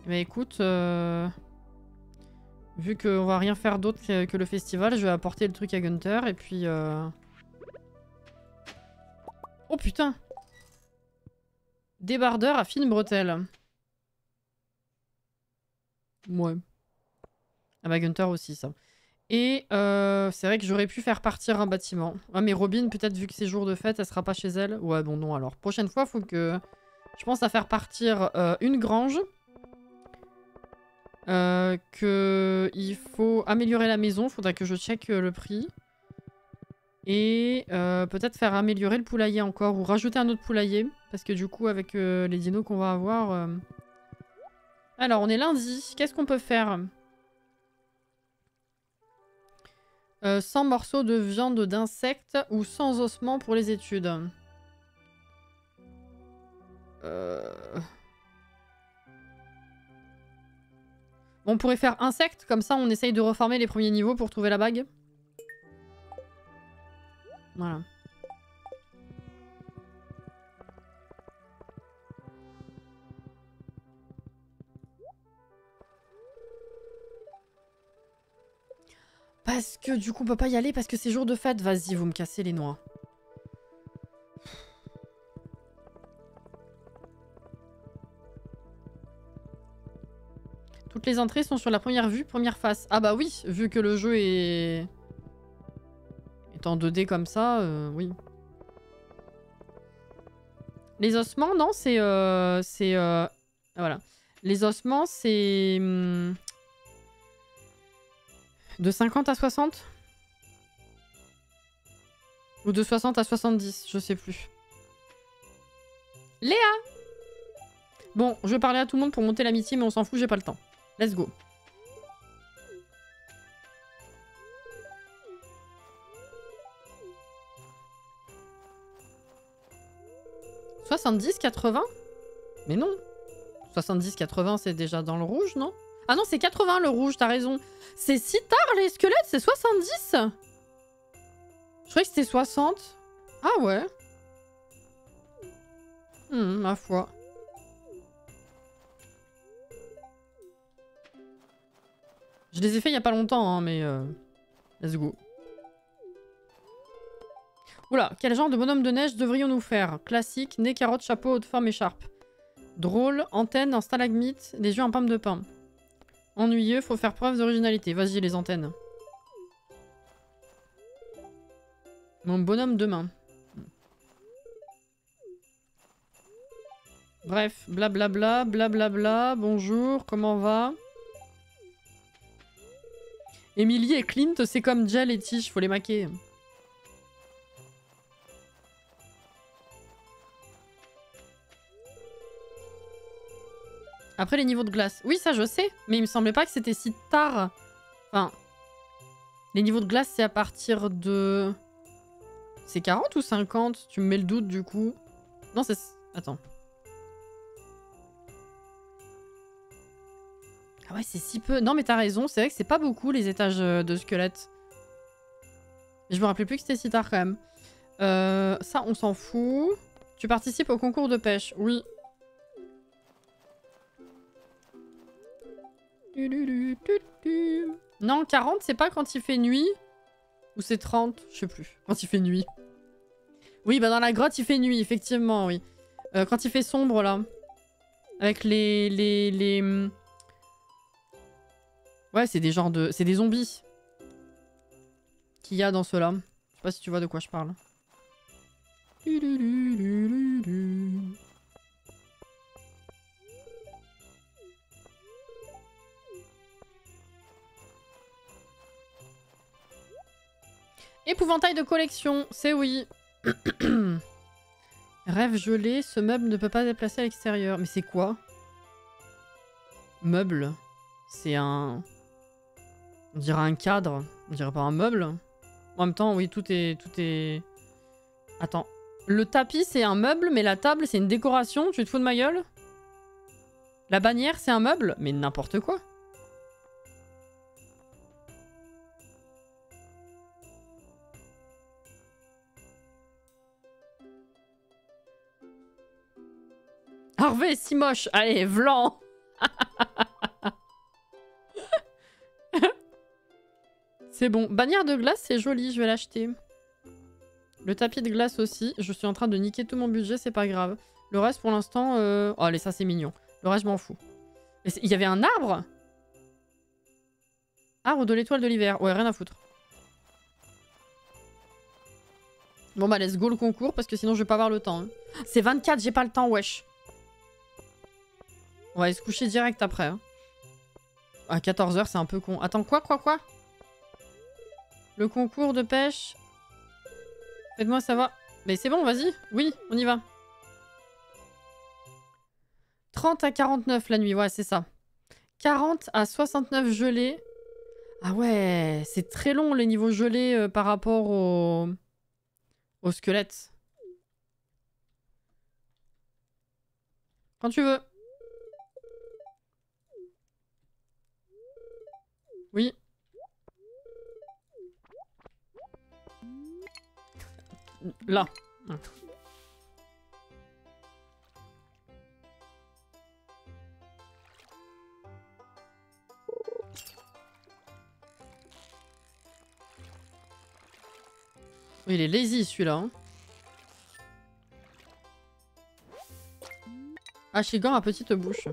Mais écoute, vu qu'on va rien faire d'autre que le festival, je vais apporter le truc à Gunther et puis... Oh putain! Débardeur à fine bretelle. Ouais. Ah bah Gunther aussi, ça. Et c'est vrai que j'aurais pu faire partir un bâtiment. Ah mais Robin, peut-être vu que c'est jour de fête, elle sera pas chez elle. Ouais, bon non alors. Prochaine fois, faut que... Je pense à faire partir une grange. Il faut améliorer la maison. Faudrait que je check le prix. Et peut-être faire améliorer le poulailler encore. Ou rajouter un autre poulailler. Parce que du coup, avec les dinos qu'on va avoir... Alors, on est lundi. Qu'est-ce qu'on peut faire? 100 morceaux de viande d'insectes ou sans ossements pour les études. Bon, on pourrait faire insectes, comme ça on essaye de reformer les premiers niveaux pour trouver la bague. Voilà. Parce que du coup on peut pas y aller parce que c'est jour de fête. Vas-y, vous me cassez les noix. Toutes les entrées sont sur la première vue, première face. Ah bah oui, vu que le jeu est en 2D comme ça, oui. Les ossements, non, c'est... voilà. Les ossements, c'est... de 50 à 60 ? Ou de 60 à 70, je sais plus. Léa! Bon, je vais parler à tout le monde pour monter l'amitié, mais on s'en fout, j'ai pas le temps. Let's go. « 70, 80 ?» Mais non. 70, 80, c'est déjà dans le rouge, non? Ah non, c'est 80 le rouge, t'as raison. C'est si tard les squelettes, c'est 70. Je croyais que c'était 60. Ah ouais. Ma foi. Je les ai fait il y a pas longtemps, hein, mais... let's go. Oula, quel genre de bonhomme de neige devrions-nous faire? Classique, nez, carotte, chapeau, haute forme, écharpe. Drôle, antenne, en stalagmite, des yeux en pomme de pin. Ennuyeux, faut faire preuve d'originalité. Vas-y, les antennes. Mon bonhomme de main. Bref, blablabla, blablabla, bonjour, comment va? Emily et Clint, c'est comme Gel et Tish, faut les maquer. Après les niveaux de glace. Oui, ça je sais, mais il me semblait pas que c'était si tard. Enfin, les niveaux de glace, c'est à partir de... C'est 40 ou 50? Tu me mets le doute du coup. Non, c'est... Attends. Ah ouais, c'est si peu. Non, mais t'as raison, c'est vrai que c'est pas beaucoup les étages de squelettes. Mais je me rappelais plus que c'était si tard quand même. Ça, on s'en fout. Tu participes au concours de pêche. Oui. Non, 40, c'est pas quand il fait nuit? Ou c'est 30? Je sais plus. Quand il fait nuit. Oui, bah dans la grotte, il fait nuit, effectivement, oui. Quand il fait sombre, là. Avec les... Ouais, c'est des genres de... C'est des zombies. Qu'il y a dans ceux-là. Je sais pas si tu vois de quoi je parle. Épouvantail de collection, c'est oui. Rêve gelé, ce meuble ne peut pas être placé à l'extérieur. Mais c'est quoi? Meuble? C'est un... On dirait un cadre. On dirait pas un meuble. En même temps, oui, tout est... Attends. Le tapis, c'est un meuble, mais la table, c'est une décoration. Tu te fous de ma gueule? La bannière, c'est un meuble? Mais n'importe quoi. Harvey est si moche. Allez, vlan. C'est bon. Bannière de glace, c'est joli. Je vais l'acheter. Le tapis de glace aussi. Je suis en train de niquer tout mon budget. C'est pas grave. Le reste, pour l'instant... Oh, allez, ça, c'est mignon. Le reste, je m'en fous. Il y avait un arbre? Arbre de l'étoile de l'hiver. Ouais, rien à foutre. Bon, bah, let's go le concours. Parce que sinon, je vais pas avoir le temps. Hein. C'est 24. J'ai pas le temps, wesh. On va aller se coucher direct après. Hein. À 14 h, c'est un peu con. Attends, quoi? Le concours de pêche. Faites-moi savoir. Mais c'est bon, vas-y. Oui, on y va. 30 à 49 la nuit, ouais, c'est ça. 40 à 69 gelés. Ah ouais, c'est très long les niveaux gelés par rapport au squelette. Quand tu veux. Oui. Là. Il est lazy celui-là. Hein. Ah, Shigan a petite bouche.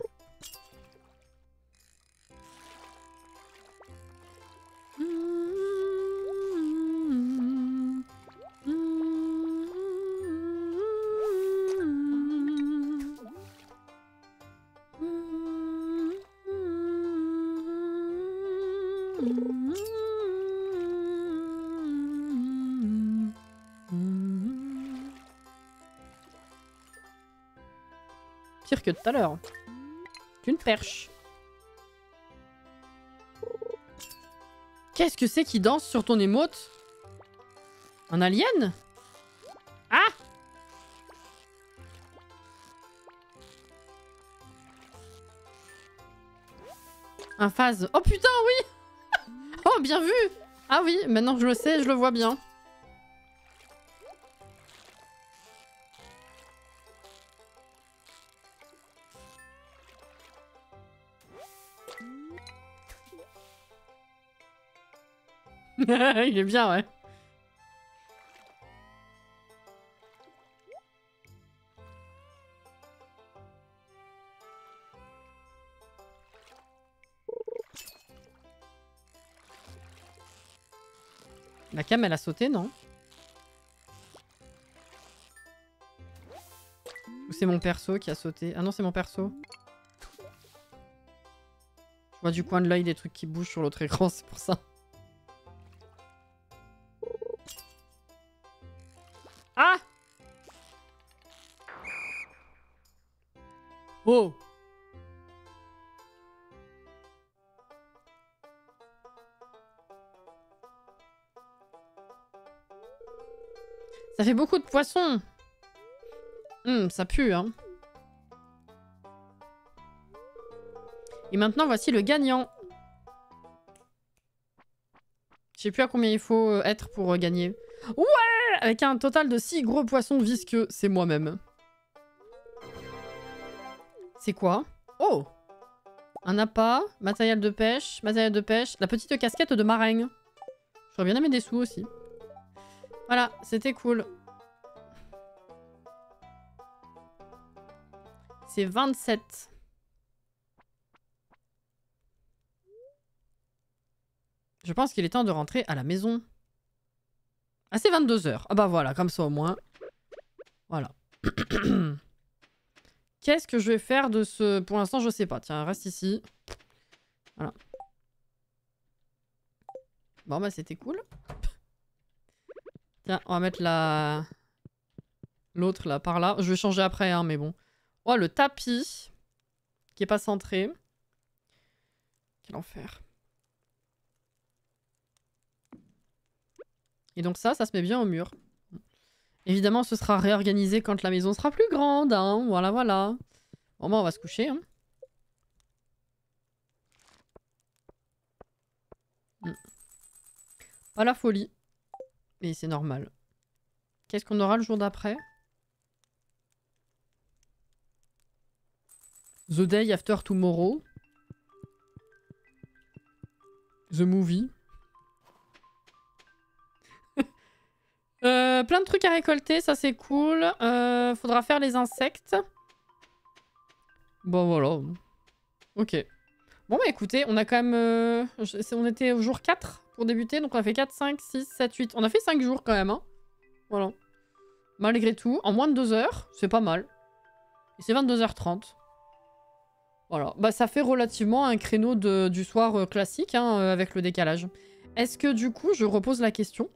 Pire que tout à l'heure. Une perche. Qu'est-ce que c'est qui danse sur ton émote? Un alien? Ah! Un phase. Oh putain, oui! Oh, bien vu! Ah oui, maintenant que je le sais, je le vois bien. Il est bien, ouais. La cam, elle a sauté, non? Ou c'est mon perso qui a sauté? Ah non, c'est mon perso. Je vois du coin de l'œil des trucs qui bougent sur l'autre écran, c'est pour ça. Ah! Oh! Ça fait beaucoup de poissons. Ça pue, hein. Et maintenant, voici le gagnant. Je sais plus à combien il faut être pour gagner. Ouais! Avec un total de 6 gros poissons visqueux, c'est moi-même. C'est quoi? Oh! Un appât, matériel de pêche, la petite casquette de marin. J'aurais bien aimé des sous aussi. Voilà, c'était cool. C'est 27. Je pense qu'il est temps de rentrer à la maison. Ah, c'est 22 h. Ah bah voilà, comme ça au moins. Voilà. Qu'est-ce que je vais faire de ce... Pour l'instant, je sais pas. Tiens, reste ici. Voilà. Bon, bah c'était cool. Tiens, on va mettre la... l'autre là, par là. Je vais changer après, hein, mais bon. Oh, le tapis. Qui est pas centré. Quel enfer. Et donc ça se met bien au mur. Évidemment, ce sera réorganisé quand la maison sera plus grande, hein. Voilà, voilà. Bon, bah, on va se coucher, hein. Pas la folie. Mais c'est normal. Qu'est-ce qu'on aura le jour d'après? The day after tomorrow. The movie. Plein de trucs à récolter, ça c'est cool. Faudra faire les insectes. Bon voilà. Ok. Bon bah écoutez, on a quand même... on était au jour 4 pour débuter, donc on a fait 4, 5, 6, 7, 8. On a fait 5 jours quand même, hein. Voilà. Malgré tout, en moins de 2 heures, c'est pas mal. Et c'est 22h30. Voilà. Bah ça fait relativement un créneau du soir classique, hein, avec le décalage. Est-ce que du coup, je repose la question,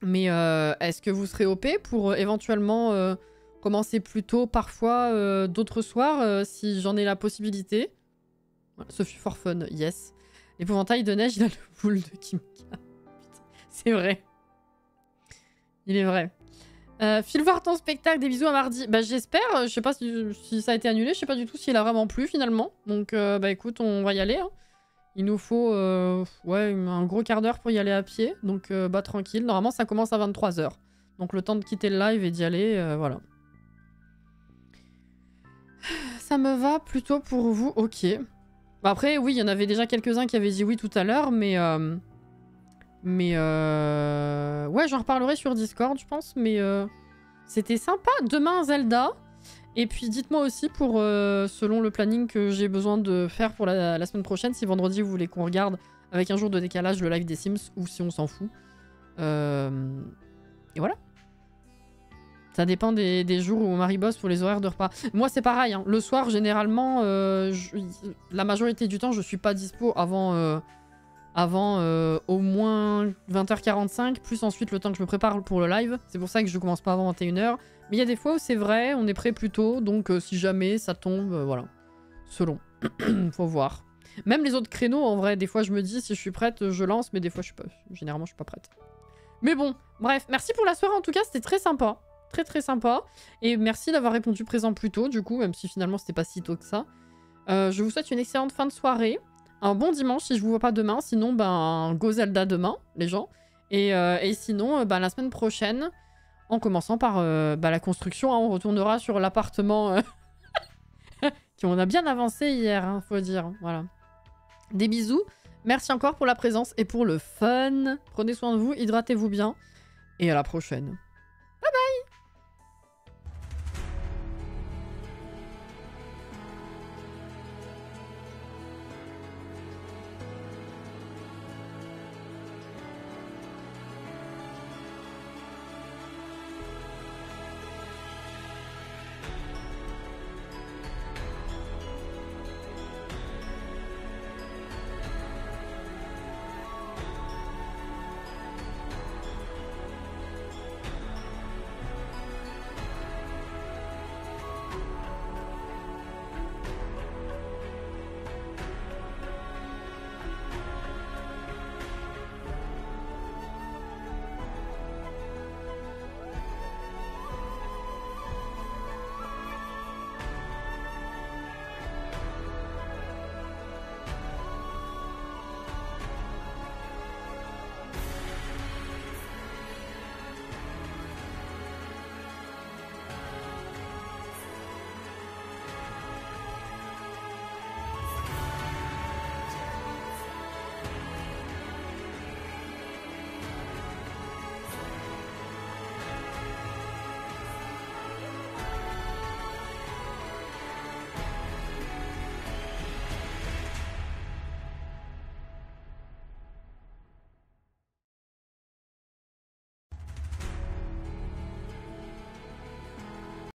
mais est-ce que vous serez OP pour éventuellement commencer plus tôt, parfois d'autres soirs, si j'en ai la possibilité? Voilà, ce fut for fun, yes. L'épouvantail de neige, il a le boule de Kimka. Putain, c'est vrai. Il est vrai. File voir ton spectacle, des bisous à mardi. Bah j'espère, je sais pas si ça a été annulé, je sais pas du tout s'il a vraiment plu finalement. Donc bah écoute, on va y aller. Hein. Il nous faut ouais, un gros quart d'heure pour y aller à pied. Donc bah tranquille, normalement ça commence à 23 h. Donc le temps de quitter le live et d'y aller, voilà. Ça me va plutôt pour vous, ok. Bah après oui, il y en avait déjà quelques-uns qui avaient dit oui tout à l'heure, mais ouais, j'en reparlerai sur Discord, je pense. Mais c'était sympa. Demain, Zelda. Et puis, dites-moi aussi, pour selon le planning que j'ai besoin de faire pour la semaine prochaine, si vendredi, vous voulez qu'on regarde avec un jour de décalage le live des Sims, ou si on s'en fout. Et voilà. Ça dépend des jours où Marie bosse pour les horaires de repas. Moi, c'est pareil. Hein. Le soir, généralement, la majorité du temps, je suis pas dispo avant au moins 20h45, plus ensuite le temps que je me prépare pour le live. C'est pour ça que je commence pas avant 21h. Mais il y a des fois où c'est vrai, on est prêt plus tôt, donc si jamais ça tombe, voilà. Selon. Faut voir. Même les autres créneaux, en vrai, des fois je me dis si je suis prête, je lance, mais des fois je suis pas. Généralement, je suis pas prête. Mais bon, bref, merci pour la soirée en tout cas, c'était très sympa. Très très sympa. Et merci d'avoir répondu présent plus tôt, du coup, même si finalement c'était pas si tôt que ça. Je vous souhaite une excellente fin de soirée. Un bon dimanche si je vous vois pas demain. Sinon, ben, go Zelda demain, les gens. Et sinon, ben, la semaine prochaine, en commençant par la construction, hein, on retournera sur l'appartement qu'on a bien avancé hier, hein, faut dire. Voilà. Des bisous. Merci encore pour la présence et pour le fun. Prenez soin de vous, hydratez-vous bien. Et à la prochaine.